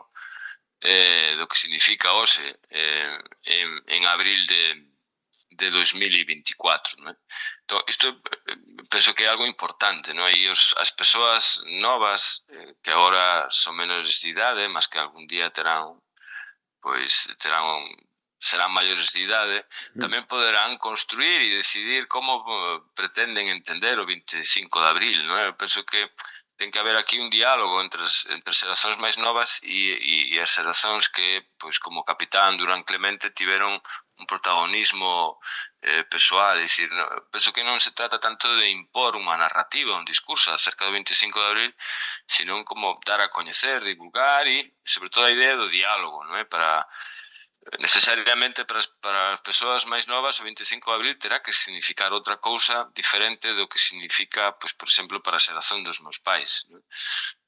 do que significa hoxe en abril de 2024, non é? Entón, isto penso que é algo importante, non? E as persoas novas que agora son menores de idade, mas que algún día serán maiores de idade, tamén poderán construir e decidir como pretenden entender o 25 de abril, non é? Eu penso que ten que haber aquí un diálogo entre xeracións máis novas e as xeracións que, pois, como Capitán Durán Clemente, tiveron un protagonismo persoal. Dicir, penso que non se trata tanto de impor unha narrativa, un discurso acerca do 25 de abril, sino como dar a coñecer, divulgar e, sobre todo, a idea do diálogo, non é? Necesariamente para as persoas máis novas o 25 de abril terá que significar outra cousa diferente do que significa, pois, por exemplo, para a xeración dos meus pais, non?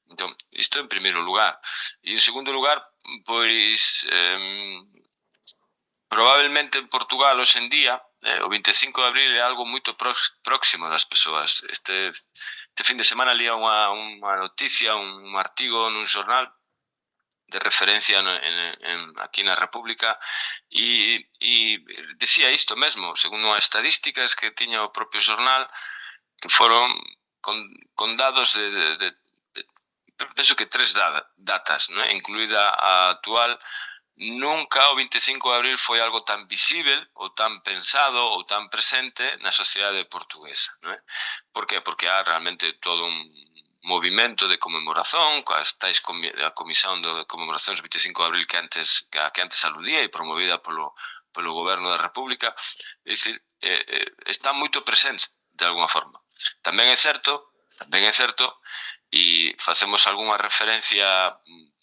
Entón, isto en primeiro lugar. E en segundo lugar, pois, probablemente en Portugal hoxe en día o 25 de abril é algo moito próximo das persoas. Este fin de semana lía unha noticia, un artigo nun xornal de referencia aquí na República e decía isto mesmo, segundo as estadísticas que tiña o propio xornal, que foron con dados de penso que 3 datas, non é? Incluída a actual. Nunca o 25 de abril foi algo tan visível ou tan pensado ou tan presente na sociedade portuguesa, non é? Por que? Porque há realmente todo un movimento de conmemoración, a comisión de conmemoracións do 25 de abril que antes aludía e promovida polo goberno da República, é dicir, está moito presente de alguna forma. Tamén é certo, e facemos algunha referencia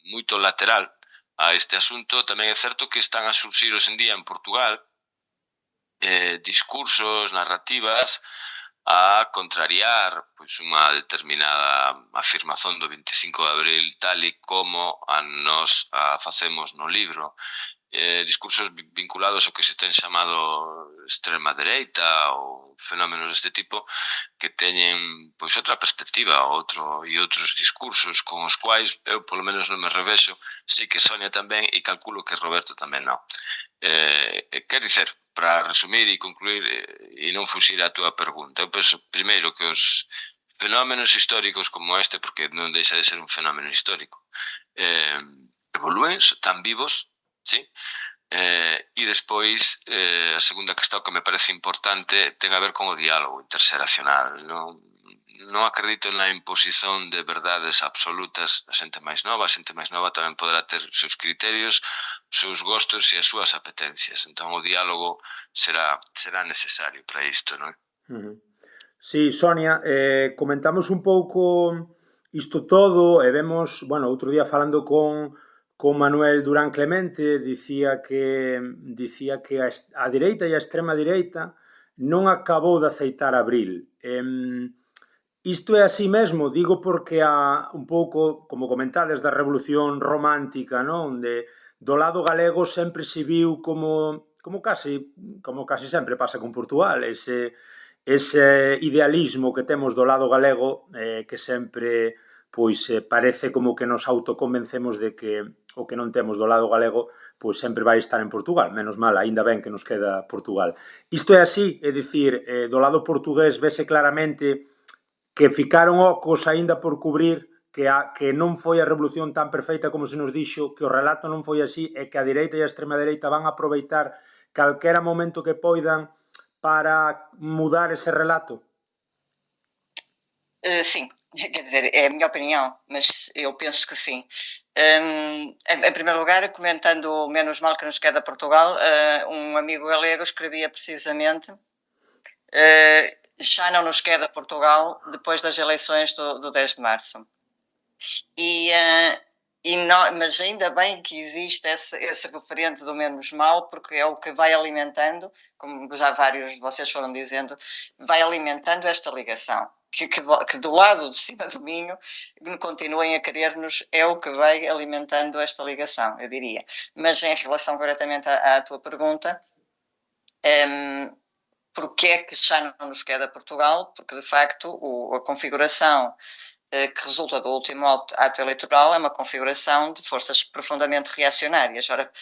moito lateral a este asunto, tamén é certo que están a surxir hoxe en día en Portugal discursos, narrativas a contrariar, pois, unha determinada afirmación do 25 de abril tal e como nos a facemos no libro. Discursos vinculados ao que se ten chamado extrema dereita ou fenómenos deste tipo que teñen, pois, outra perspectiva e outros discursos con os quais eu polo menos non me revexo. Sei que Sonia tamén e calculo que Roberto tamén non. Quer dizer, para resumir e concluir e non fuxir á túa pregunta, eu penso primeiro que os fenómenos históricos como este, porque non deixa de ser un fenómeno histórico, evolúen, están vivos, sí? E despois a segunda cuestión que me parece importante ten a ver con o diálogo interxeracional. Non acredito na imposición de verdades absolutas a xente máis nova. A xente máis nova tamén poderá ter os seus criterios, os seus gostos e as súas apetencias. Entón o diálogo será necesario para isto, non é? Sí, Sonia, comentamos un pouco isto todo e vemos, bueno, outro día falando con Manuel Durán Clemente, dicía que a dereita e a extrema dereita non acabou de aceitar abril. Isto é así mesmo, digo porque há un pouco, como comentades, da revolución romántica, non? Do lado galego sempre se viu como casi sempre pasa con Portugal, ese idealismo que temos do lado galego que sempre, pois, parece como que nos autoconvencemos de que o que non temos do lado galego pois sempre vai estar en Portugal, menos mal, aínda ben que nos queda Portugal. Isto é así, é dicir, do lado portugués vese claramente que ficaron ocos aínda por cubrir, que non foi a revolución tan perfeita como se nos dixo, que o relato non foi así e que a dereita e a extrema dereita van a aproveitar calquera momento que poidan para mudar ese relato? Sim, quer dizer, é a minha opinião, mas eu penso que sim. Em primeiro lugar, comentando menos mal que nos queda Portugal, um amigo galego escrevia precisamente já não nos queda Portugal depois das eleições do 10 de março. Mas ainda bem que existe esse referente do menos mal, porque é o que vai alimentando, como já vários de vocês foram dizendo, vai alimentando esta ligação. que do lado de cima do Minho continuem a querer-nos, é o que vai alimentando esta ligação, eu diria. Mas em relação diretamente à tua pergunta, porque é que já não nos queda Portugal? Porque, de facto, a configuração que resulta do último ato eleitoral é uma configuração de forças profundamente reacionárias. Ora,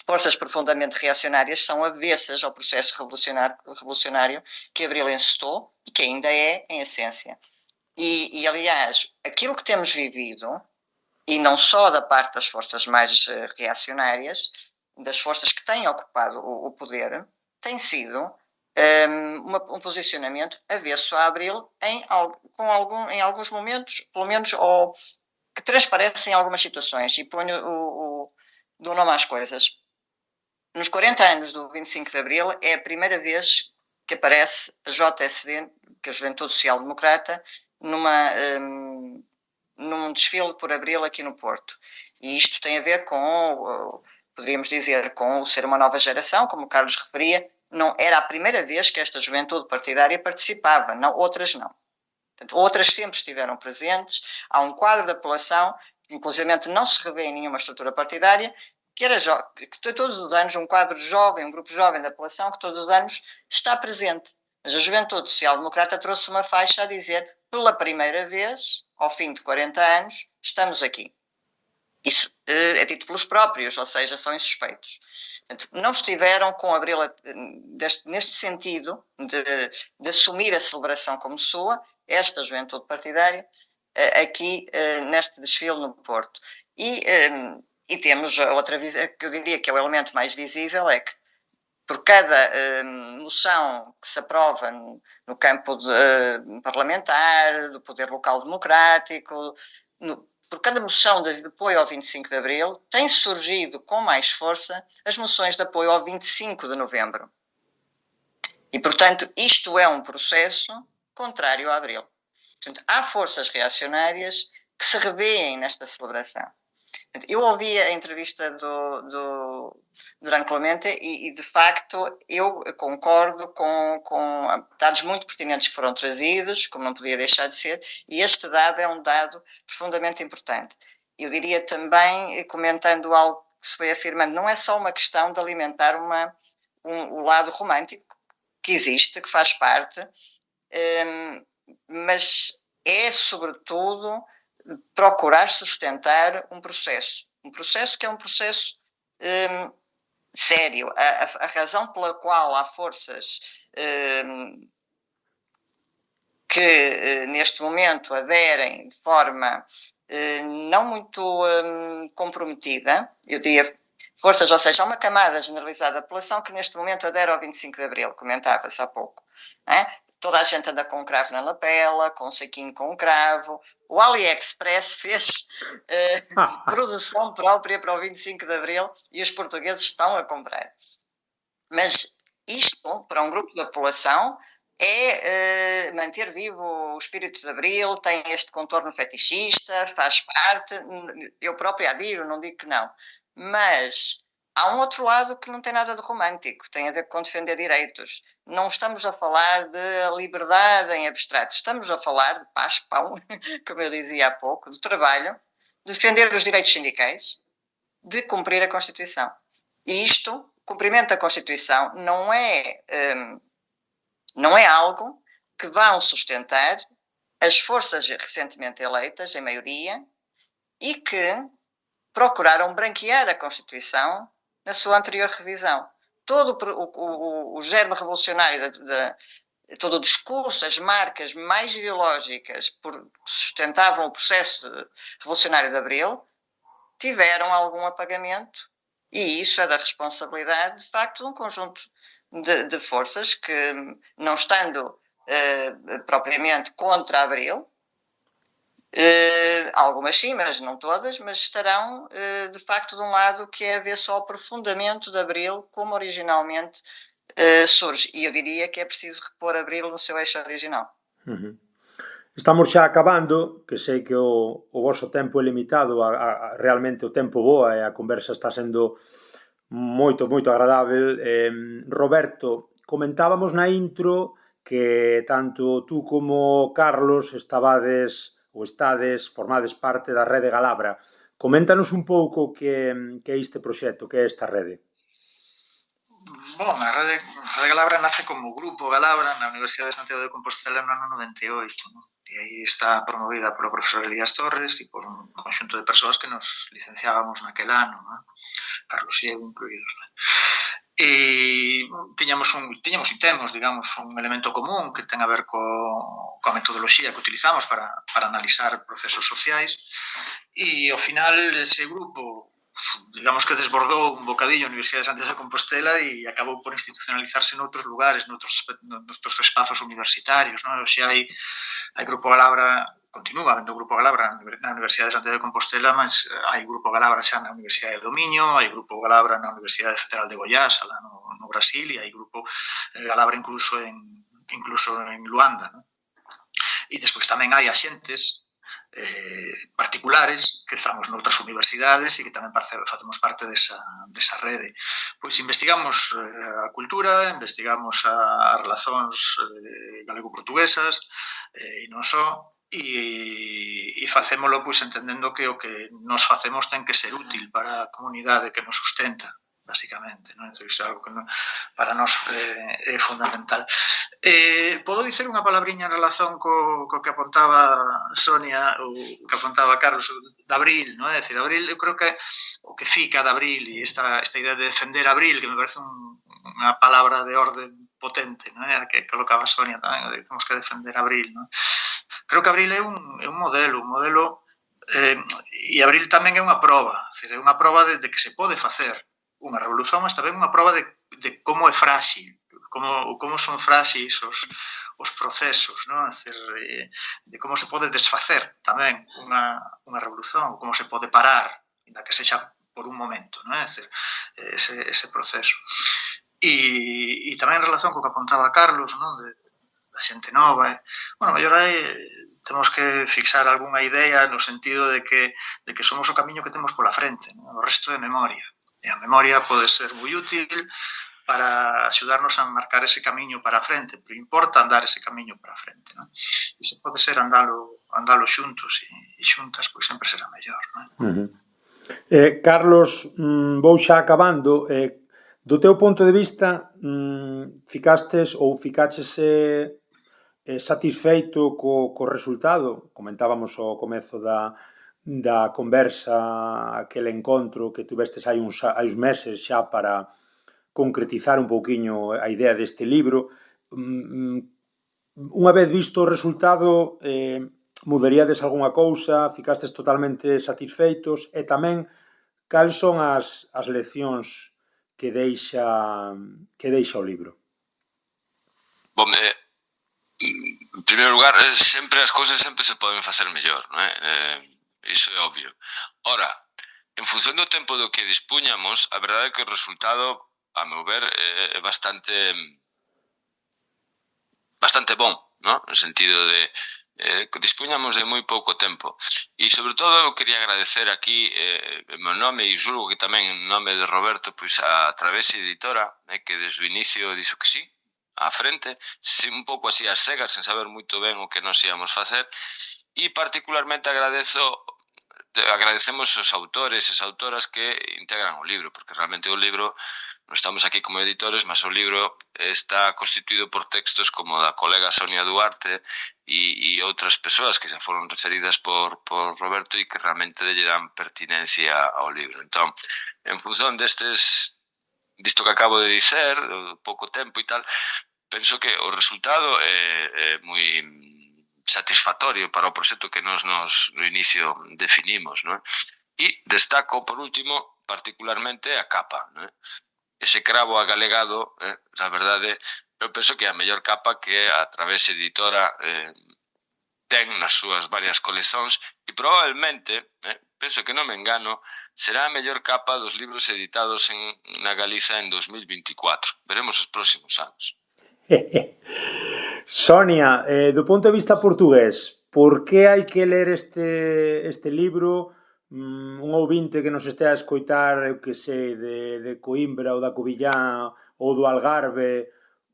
forças profundamente reacionárias são avessas ao processo revolucionário que Abril encetou e que ainda é em essência. E aliás, aquilo que temos vivido, e não só da parte das forças mais reacionárias, das forças que têm ocupado o poder, tem sido um posicionamento avesso a Abril em alguns momentos, pelo menos, ou que transparecem em algumas situações, e dou nome às coisas. Nos 40 anos do 25 de Abril é a primeira vez que aparece a JSD, que é a Juventude Social Democrata, num desfile por Abril aqui no Porto. E isto tem a ver com, poderíamos dizer, com o ser uma nova geração, como o Carlos referia. Não era a primeira vez que esta juventude partidária participava, não, outras não. Portanto, outras sempre estiveram presentes. Há um quadro da população que, inclusivamente, não se revê em nenhuma estrutura partidária, que todos os anos, um quadro jovem, um grupo jovem da população, que todos os anos está presente. Mas a Juventude Social Democrata trouxe uma faixa a dizer, pela primeira vez, ao fim de 40 anos, estamos aqui. Isso é dito pelos próprios, ou seja, são insuspeitos. Não estiveram com Abril neste sentido de assumir a celebração como sua, esta juventude partidária, aqui neste desfile no Porto. E temos outra visão, que eu diria que é o elemento mais visível, é que por cada moção que se aprova no campo parlamentar, do poder local democrático, por cada moção de apoio ao 25 de Abril, tem surgido com mais força as moções de apoio ao 25 de Novembro. E, portanto, isto é um processo contrário a Abril. Portanto, há forças reacionárias que se revêem nesta celebração. Eu ouvi a entrevista do Durão Clemente e, de facto, eu concordo com dados muito pertinentes que foram trazidos, como não podia deixar de ser, e este dado é um dado profundamente importante. Eu diria também, comentando algo que se foi afirmando, não é só uma questão de alimentar o lado romântico, que existe, que faz parte, mas é, sobretudo, procurar sustentar um processo que é um processo sério. A razão pela qual há forças que neste momento aderem de forma não muito comprometida, eu diria forças, ou seja, há uma camada generalizada da população que neste momento adere ao 25 de Abril, comentava-se há pouco. Toda a gente anda com um cravo na lapela, com um saquinho com um cravo. O AliExpress fez produção própria para o 25 de Abril e os portugueses estão a comprar. Mas isto, para um grupo da população, é manter vivo o espírito de Abril, tem este contorno fetichista, faz parte. Eu própria adiro, não digo que não. Mas há um outro lado que não tem nada de romântico, tem a ver com defender direitos. Não estamos a falar de liberdade em abstrato, estamos a falar de paz, pão, como eu dizia há pouco, de trabalho, de defender os direitos sindicais, de cumprir a Constituição. E isto, cumprimento da Constituição, não é algo que vão sustentar as forças recentemente eleitas, em maioria, e que procuraram branquear a Constituição na sua anterior revisão. Todo o germe revolucionário, todo o discurso, as marcas mais ideológicas que sustentavam o processo revolucionário de Abril, tiveram algum apagamento, e isso é da responsabilidade, de facto, de um conjunto de forças que, não estando propriamente contra Abril, algumas sim, mas não todas, mas estarão de facto de um lado que é ver só o aprofundamento de Abril como originalmente surge, e eu diria que é preciso repor Abril no seu eixo original. Estamos xa acabando, que sei que o vosso tempo é limitado, realmente o tempo voa e a conversa está sendo moito, moito agradável. Roberto, comentábamos na intro que tanto tú como Carlos estades ou estades, formades parte da Rede Galabra. Coméntanos un pouco que é este proxecto, que é esta rede. Bom, a Rede Galabra nace como Grupo Galabra na Universidade de Santiago de Compostela no ano 98, non? E aí está promovida polo profesor Elías Torres e por un conxunto de persoas que nos licenciábamos naquel ano, non? Carlos e eu incluídos, non? E tiñamos e temos, digamos, un elemento común que ten a ver coa metodoloxía que utilizamos para analizar procesos sociais e ao final ese grupo, digamos que desbordou un bocadillo a Universidade de Santiago de Compostela e acabou por institucionalizarse noutros lugares, noutros espazos universitarios, non? Oxe hai Grupo Galabra, continúa habendo Grupo Galabra na Universidade de Santiago de Compostela, mas hai Grupo Galabra xa na Universidade do Miño, hai Grupo Galabra na Universidade Federal de Goiás, alá no Brasil, e hai Grupo Galabra incluso en Luanda, non? E despois tamén hai axentes particulares que estamos noutras universidades e que tamén facemos parte desa rede. Pois investigamos a cultura, investigamos as relacións galego-portuguesas e non só, e facémolo pois entendendo que o que nos facemos ten que ser útil para a comunidade que nos sustenta, basicamente, non? Iso é algo que para nós é fundamental. Podo dicer unha palabriña en relación co que apontaba Sonia ou que apontaba Carlos de Abril, non é? Decir, Abril, eu creo que o que fica de Abril e esta idea de defender Abril, que me parece unha palabra de orde potente, non é? A que colocaba Sonia tamén, de que temos que defender Abril, non? Creo que Abril é un modelo, e Abril tamén é unha proba, é unha proba de que se pode facer unha revolución, mas tamén unha proba de como é frágil, como son fráxiles os procesos, non? De como se pode desfacer tamén unha revolución, como se pode parar, ainda que sexa por un momento, non? Ese proceso. E tamén en relación co que apontaba Carlos, non? Da xente nova, bueno, mellor aí temos que fixar algunha idea no sentido de que somos o camiño que temos pola frente, non? O resto de memoria. E a memoria pode ser moi útil para axudarnos a marcar ese camiño para a frente, pero importa andar ese camiño para a frente, non? E se pode ser andalo xuntos e xuntas, pois sempre será mellor, non? Carlos, vou xa acabando. Do teu punto de vista, ficaches satisfeito co resultado? Comentábamos ao comezo da conversa, aquel encontro que tuvestes hai uns meses xa para concretizar un pouquiño a idea deste libro. Unha vez visto o resultado, mudaríades algunha cousa? Ficastes totalmente satisfeitos? E tamén, cales son as leccións que deixa o libro? Bom, en primeiro lugar, sempre as cousas sempre se poden facer mellor, non é? Iso é obvio. Ora, en función do tempo do que dispuñamos, a verdade é que o resultado, a meu ver, é bastante bon, non? No sentido de que dispuñamos de moi pouco tempo. E, sobre todo, eu quería agradecer aquí, en meu nome, e julgo que tamén en nome de Roberto, pois a Travese Editora, que desde o inicio dixo que sí, á frente, un pouco así as cegas, sen saber moito ben o que nos íamos facer. E particularmente agradecemos os autores e as autoras que integran o libro, porque realmente o libro, non estamos aquí como editores, mas o libro está constituído por textos como da colega Sonia Duarte e outras persoas que xa foron referidas por Roberto e que realmente lle dan pertinencia ao libro. Entón, en función disto que acabo de dizer, do pouco tempo e tal, penso que o resultado é moi satisfactorio para o proxecto que nos no inicio definimos, non? E destaco, por último, particularmente a capa, non? Ese cravo agalegado, na verdade, eu penso que é a mellor capa que a Travese Editora ten nas súas varias coleccións e probablemente, penso que non me engano, será a mellor capa dos libros editados na Galiza en 2024. Veremos os próximos anos. Sonia, do punto de vista portugués, por que hai que ler este libro? Un ouvinte que nos estea a escoitar, eu que sei, de Coimbra ou da Covillá ou do Algarve,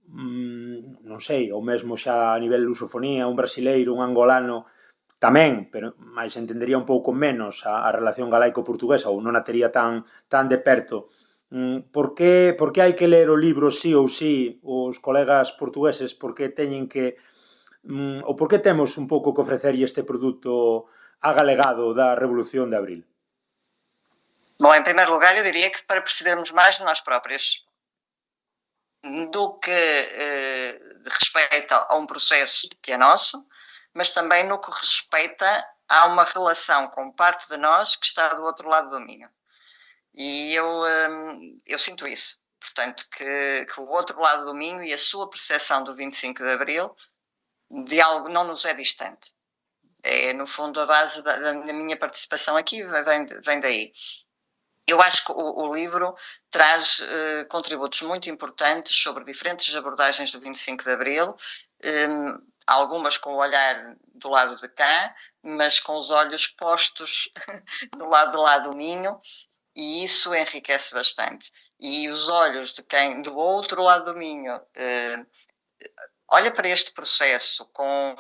non sei, ou mesmo xa a nivel lusofonía, un brasileiro, un angolano, tamén, pero máis entendería un pouco menos a relación galaico-portuguesa ou non a tería tan de perto. Por que hai que ler o libro sí ou sí os colegas portugueses? Por que teñen que ou por que temos un pouco que ofrecerlle este produto agalegado da Revolución de Abril? Bom, em primeiro lugar, eu diria que para percebermos mais de nós próprios do que respeita a um processo que é nosso, mas também no que respeita a uma relação com parte de nós que está do outro lado do Minho. E eu sinto isso. Portanto, que o outro lado do Minho e a sua percepção do 25 de Abril de algo não nos é distante. É, no fundo, a base da minha participação aqui vem daí. Eu acho que o livro traz contributos muito importantes sobre diferentes abordagens do 25 de Abril, algumas com o olhar do lado de cá, mas com os olhos postos do lado de lá do Minho, e isso enriquece bastante. E os olhos de quem do outro lado do Minho olha para este processo com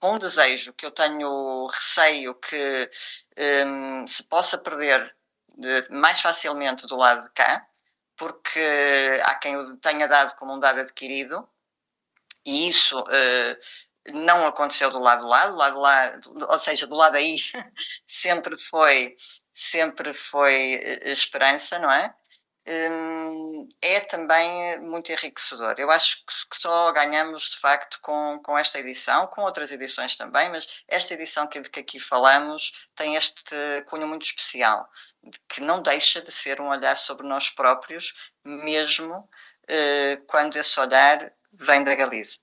um desejo que eu tenho receio que se possa perder mais facilmente do lado de cá, porque há quem o tenha dado como um dado adquirido, e isso não aconteceu do lado lá, ou seja, do lado aí sempre foi esperança, não é? É também muito enriquecedor. Eu acho que só ganhamos de facto com esta edição, com outras edições também, mas esta edição que aqui falamos tem este cunho muito especial, que não deixa de ser um olhar sobre nós próprios, mesmo quando esse olhar vem da Galiza.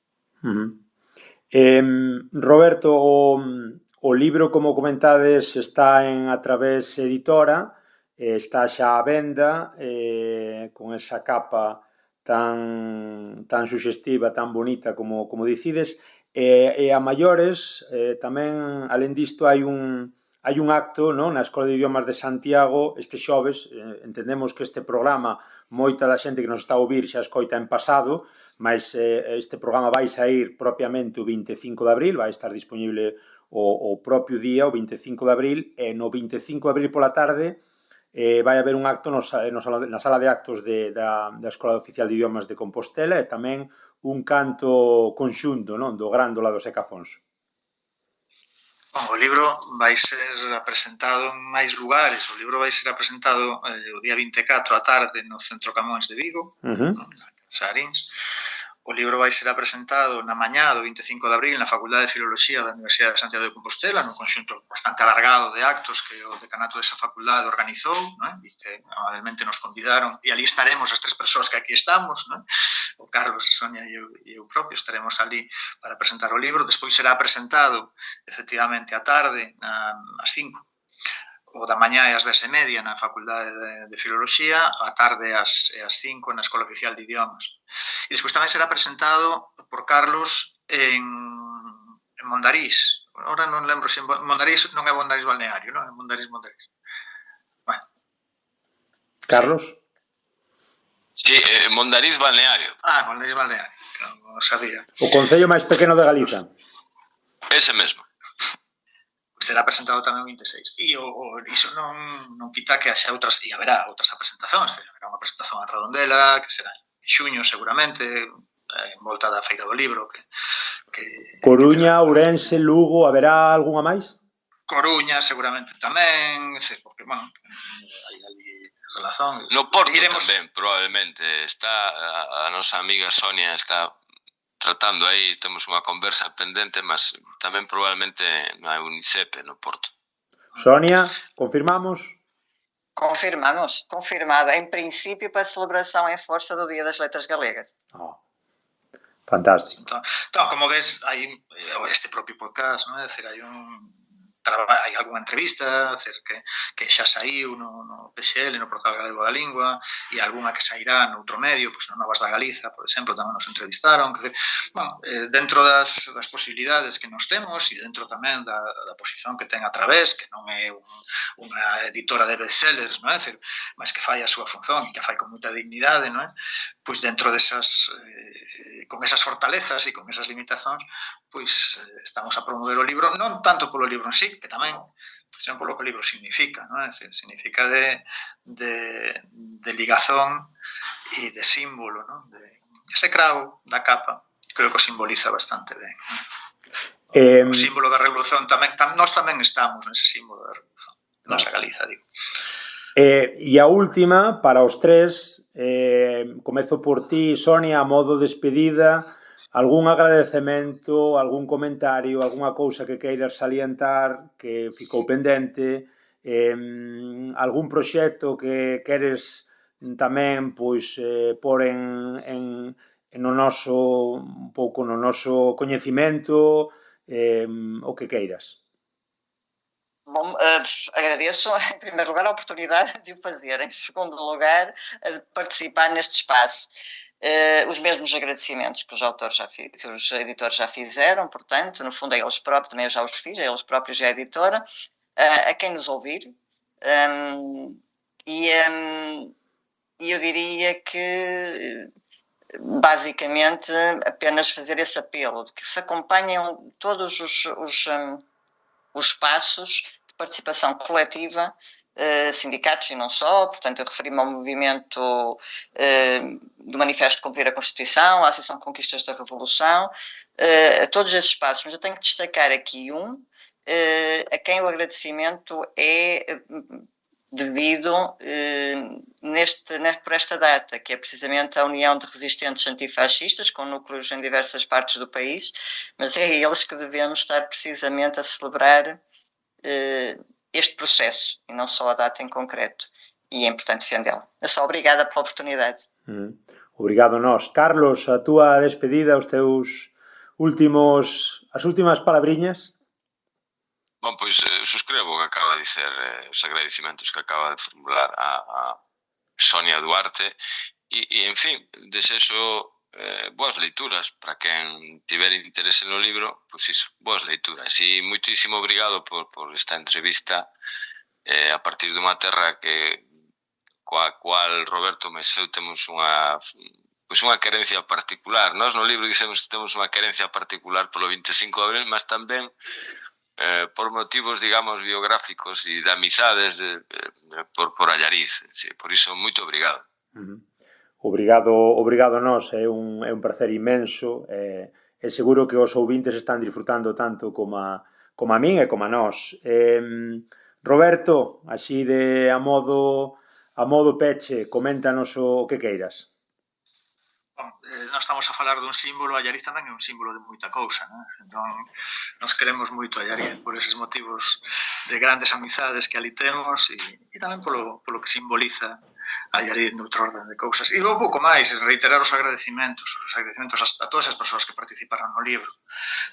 Roberto, o libro, como comentades, está en A Través Editora, está xa á venda, con esa capa tan suxestiva, tan bonita como dicides, e a maiores, tamén, alén disto, hai un acto, non, na Escola de Idiomas de Santiago este xoves. Entendemos que este programa moita da xente que nos está a ouvir xa escoita en pasado, mas este programa vai sair propiamente o 25 de abril, vai estar disponible o propio día, o 25 de abril, e no 25 de abril pola tarde vai haber un acto na sala de actos da Escola Oficial de Idiomas de Compostela, e tamén un canto conxunto, non, do Grándola do Seca Afonso. Bom, o libro vai ser apresentado en máis lugares. O libro vai ser apresentado o día 24 á tarde no Centro Camões de Vigo, na Casa Arins. O libro vai ser apresentado na mañá do 25 de abril na Facultade de Filoloxía da Universidade de Santiago de Compostela, nun conxunto bastante alargado de actos que o decanato desa facultade organizou, e que amavelmente nos convidaron, e ali estaremos as tres persoas que aquí estamos, o Carlos, a Sonia e eu propio, estaremos ali para presentar o libro. Despois será presentado efectivamente á tarde ás 5, o da mañá e ás 10:30 na Facultade de Filoloxía, á tarde ás 5 na Escola Oficial de Idiomas. E despois tamén será presentado por Carlos en Mondariz. Ahora non lembro se Mondariz non é Mondariz Balneario, non? É Mondariz. Bueno. Carlos? Sí, Mondariz Balneario. Mondariz Balneario, que non sabía. O concello máis pequeno de Galiza. Ese mesmo. Será presentado tamén o 26. E iso non quita que haxa outras, e haberá outras presentacións. Haberá unha presentación en Redondela, que será en xuño seguramente, en volta da Feira do Libro. Coruña, Ourense, Lugo, haberá algunha máis? Coruña seguramente tamén, porque, bueno, hai ali relación. No Porto tamén, probablemente. Está a nosa amiga Sonia está tratando aí, temos unha conversa pendente, mas tamén probablemente na Unicepe, no Porto. Sonia, confirmamos? Confirmamos, confirmada. Em princípio, para a celebração em força do Dia das Letras Galegas. Fantástico. Entón, como ves, hai este propio podcast, non? É dicir, hai hai algunha entrevista que xa saiu no PXL, no Portal Galego da Lingua, e algunha que sairá noutro medio, pois no Novas da Galiza, por exemplo, tamén nos entrevistaron. Dentro das posibilidades que nos temos e dentro tamén da posición que ten a Través, que non é unha editora de bestsellers, non é? Mas que fai a súa función e que fai con moita dignidade, non é? Pois dentro desas, con esas fortalezas e con esas limitacións, pois estamos a promover o libro, non tanto polo libro en sí, que tamén, senón polo que o libro significa, non é? Significa de ligazón e de símbolo, non? Ese cravo da capa, creo que o simboliza bastante ben. O símbolo da revolución tamén, nós tamén estamos nese símbolo da revolución, nosa Galiza, digo. E a última, para os tres, comezo por ti, Sonia, a modo despedida, algún agradecemento, algún comentario, algunha cousa que queiras salientar que ficou pendente, algún proxecto que queres tamén pois pôr no noso un pouco no noso coñecimento, o que queiras. Bom, agradeço em primeiro lugar a oportunidade de o fazer, em segundo lugar de participar neste espaço. Os mesmos agradecimentos que os editores já fizeram, portanto, no fundo a eles próprios, também eu já os fiz, a eles próprios e a editora, a quem nos ouvir, e eu diria que basicamente apenas fazer esse apelo de que se acompanhem todos os passos de participação coletiva, sindicatos e não só, portanto eu referi-me ao movimento do Manifesto de Cumprir a Constituição, à Associação de Conquistas da Revolução, a todos esses passos, mas eu tenho que destacar aqui a quem o agradecimento é devido por esta data, que é precisamente a União de Resistentes Antifascistas, com núcleos em diversas partes do país, mas é a eles que devemos estar precisamente a celebrar este processo, e não só a data em concreto, e é importante defendê-la. Eu só obrigada pela oportunidade. Obrigado a nós. Carlos, a túa despedida, as últimas palabriñas? Bom, pois suscrevo o que acaba de dizer, os agradecimentos que acaba de formular a Sonia Duarte e en fin, desexo boas leituras para quen tiver interese no libro, pois iso, boas leituras e moitísimo obrigado por esta entrevista a partir dunha terra coa cual Roberto Meseu temos unha querencia particular. Nós no libro dixemos que temos unha querencia particular polo 25 de abril, mas tamén por motivos, digamos, biográficos e de amizades por Allariz. Por iso, moito obrigado. Obrigado a nós, é un prazer inmenso e seguro que os ouvintes están disfrutando tanto como a min e como a nós. Roberto, así a modo peche, coméntanos o que queiras. Nós estamos a falar dun símbolo, Allariz tamén é un símbolo de moita cousa, non? Entón, nos queremos moito Allariz por eses motivos de grandes amizades que ali temos e tamén polo que simboliza Allariz noutro orden de cousas. E un pouco máis, reiterar os agradecimentos a todas as persoas que participaron no libro,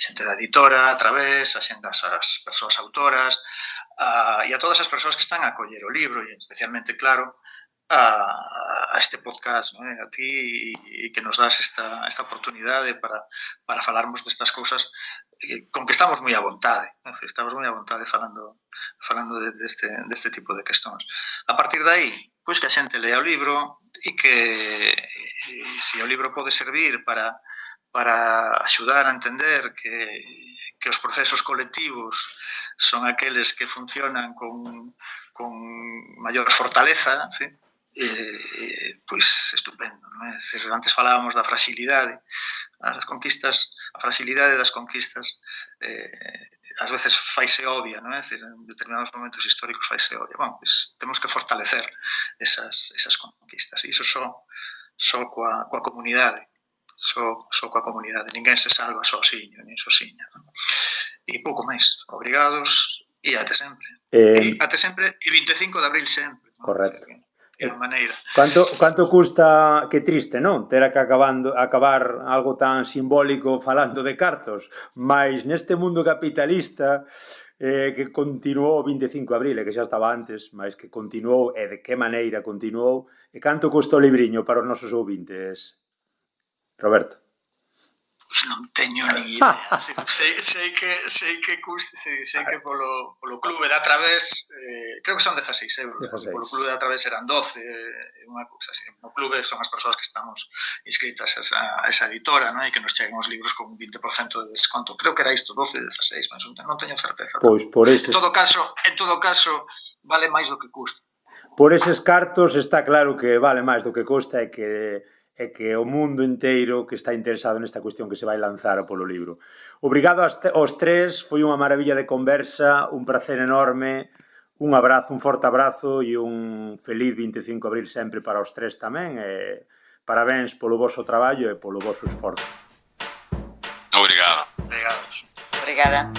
xente da editora, a Través, a xente das persoas autoras, e a todas as persoas que están a coller o libro, e especialmente, claro, a este podcast, ¿no? A ti e que nos das esta oportunidade para falarmos destas cousas con que estamos moi a vontade, ¿no? Estamos moi a vontade falando deste tipo de questões. A partir de aí, pois que a xente lea o libro e que se o libro pode servir para axudar a entender que os procesos colectivos son aqueles que funcionan con maior fortaleza, ¿sí? Pois estupendo, non é? Antes falábamos da fragilidade das conquistas, a fragilidade das conquistas ás veces faise obvia, non é? En determinados momentos históricos faise obvia. Bom, pois temos que fortalecer esas conquistas e iso só coa comunidade, só coa comunidade, ninguén se salva sozinho, nin sozinha, non? E pouco máis, obrigados e até sempre. Até sempre e 25 de abril sempre, non? Correcto. Maneira. Canto custa, que triste, non? Ter que acabar algo tan simbólico falando de cartos, mas neste mundo capitalista que continuou o 25 de abril, e que xa estaba antes, mas que continuou, e de que maneira continuou, e canto custa o libriño para os nosos ouvintes, Roberto? Pois non teño ni idea. sei que custe, sei que polo clube da Través, creo que son 16 euros. 16. Polo clube da Través eran 12, unha cousa así. No clube son as persoas que estamos inscritas a esa editora, non? E que nos cheguen os libros con un 20% de desconto. Creo que era isto, 12, 16, mas non teño certeza. Pois por eses... En todo caso, vale máis do que custa. Por eses cartos está claro que vale máis do que custa e que o mundo inteiro que está interesado nesta cuestión que se vai lanzar polo libro. Obrigado aos tres, foi unha maravilla de conversa, un prazer enorme, un abrazo, un forte abrazo e un feliz 25 de abril sempre para os tres tamén, e parabéns polo voso traballo e polo voso esforzo. Obrigado. Obrigada.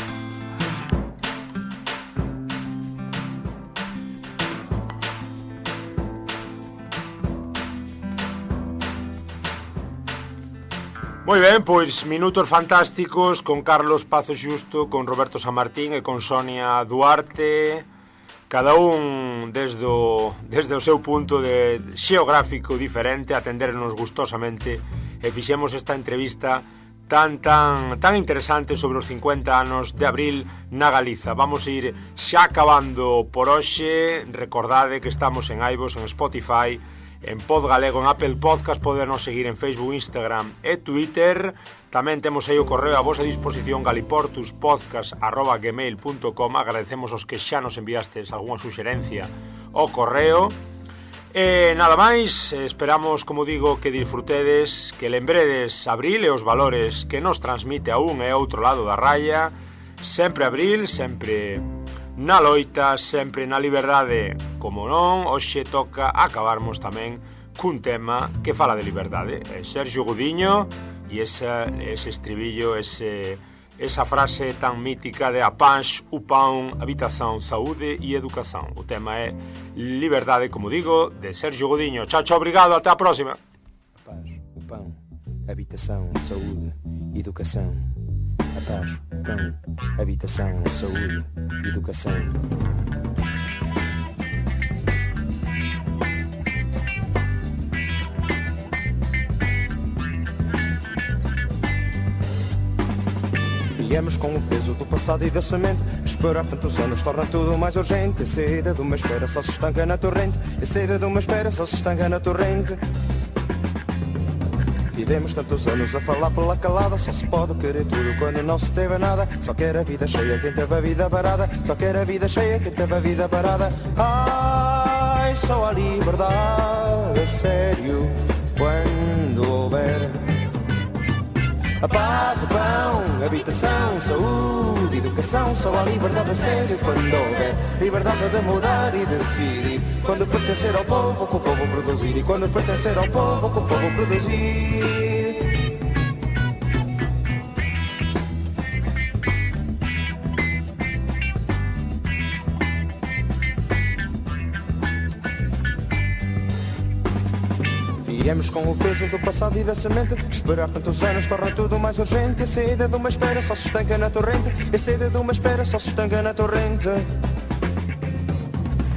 Moi ben, pois minutos fantásticos con Carlos Pazo Xusto, con Roberto San Martín e con Sonia Duarte, cada un desde o seu punto de xeográfico diferente, atendernos gustosamente, e fixemos esta entrevista tan interesante sobre os 50 anos de abril na Galiza. Vamos a ir xa acabando por hoxe. Recordade que estamos en iVoox, en Spotify, en Pod Galego, en Apple Podcast, podernos seguir en Facebook, Instagram e Twitter. Tamén temos aí o correo a vosa disposición, galiportuspodcast@gmail.com. Agradecemos os que xa nos enviastes algunha suxerencia ao correo. E nada máis, esperamos, como digo, que disfrutedes, que lembredes abril e os valores que nos transmite a un e outro lado da raya. Sempre abril, sempre na loita, sempre na liberdade. Como non, hoxe toca acabarmos tamén cun tema que fala de liberdade. Sergio Gudiño e ese estribillo, esa frase tan mítica de a paz, o pão, habitación, saúde e educación. O tema é liberdade, como digo, de Sergio Gudiño. Chao, obrigado, até a próxima. A paz, o pão, habitação, saúde, educação. A paz, o pão, habitação, saúde, educação. Viemos com o peso do passado e da semente. Esperar tantos anos torna tudo mais urgente. A sede de uma espera só se estanca na torrente. A sede de uma espera só se estanca na torrente. Vivemos tantos anos a falar pela calada. Só se pode querer tudo quando não se teve nada. Só quer a vida cheia quem teve a vida parada. Só quer a vida cheia quem teve a vida parada. Ai, só a liberdade a sério quando houver a paz, o pão, habitação, saúde, educação. Só a liberdade a sério quando houver liberdade de mudar e decidir. Quando pertencer ao povo, com o povo produzir. E quando pertencer ao povo, com o povo produzir. Viemos com o peso do passado e da semente. Esperar tantos anos torna tudo mais urgente. A sede de uma espera só se estanca na torrente. A sede de uma espera só se estanca na torrente.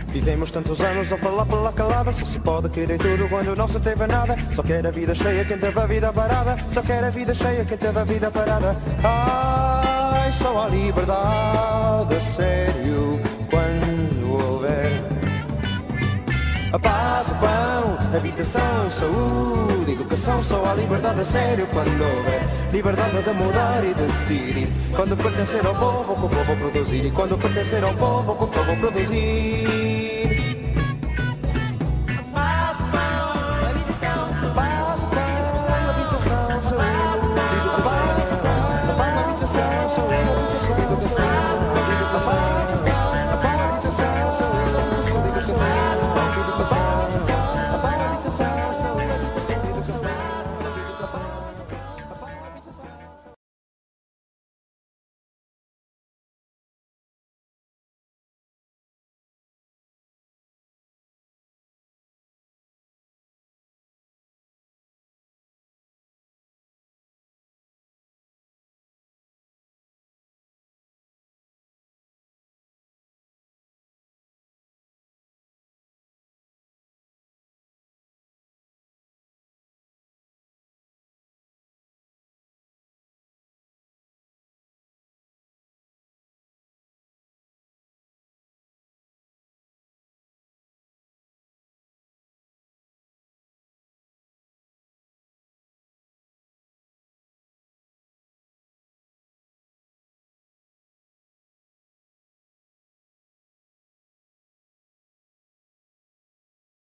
Vivemos tantos anos a falar pela calada. Só se pode querer tudo quando não se teve nada. Só quer a vida cheia quem teve a vida parada. Só quer a vida cheia quem teve a vida parada. Ai, só a liberdade a sério quando houver a paz, o pão, habitação, saúde, educação. Só a liberdade a sério quando houver liberdade de mudar e decidir. Quando pertencer ao povo, com o povo produzir. E quando pertencer ao povo, com o povo produzir.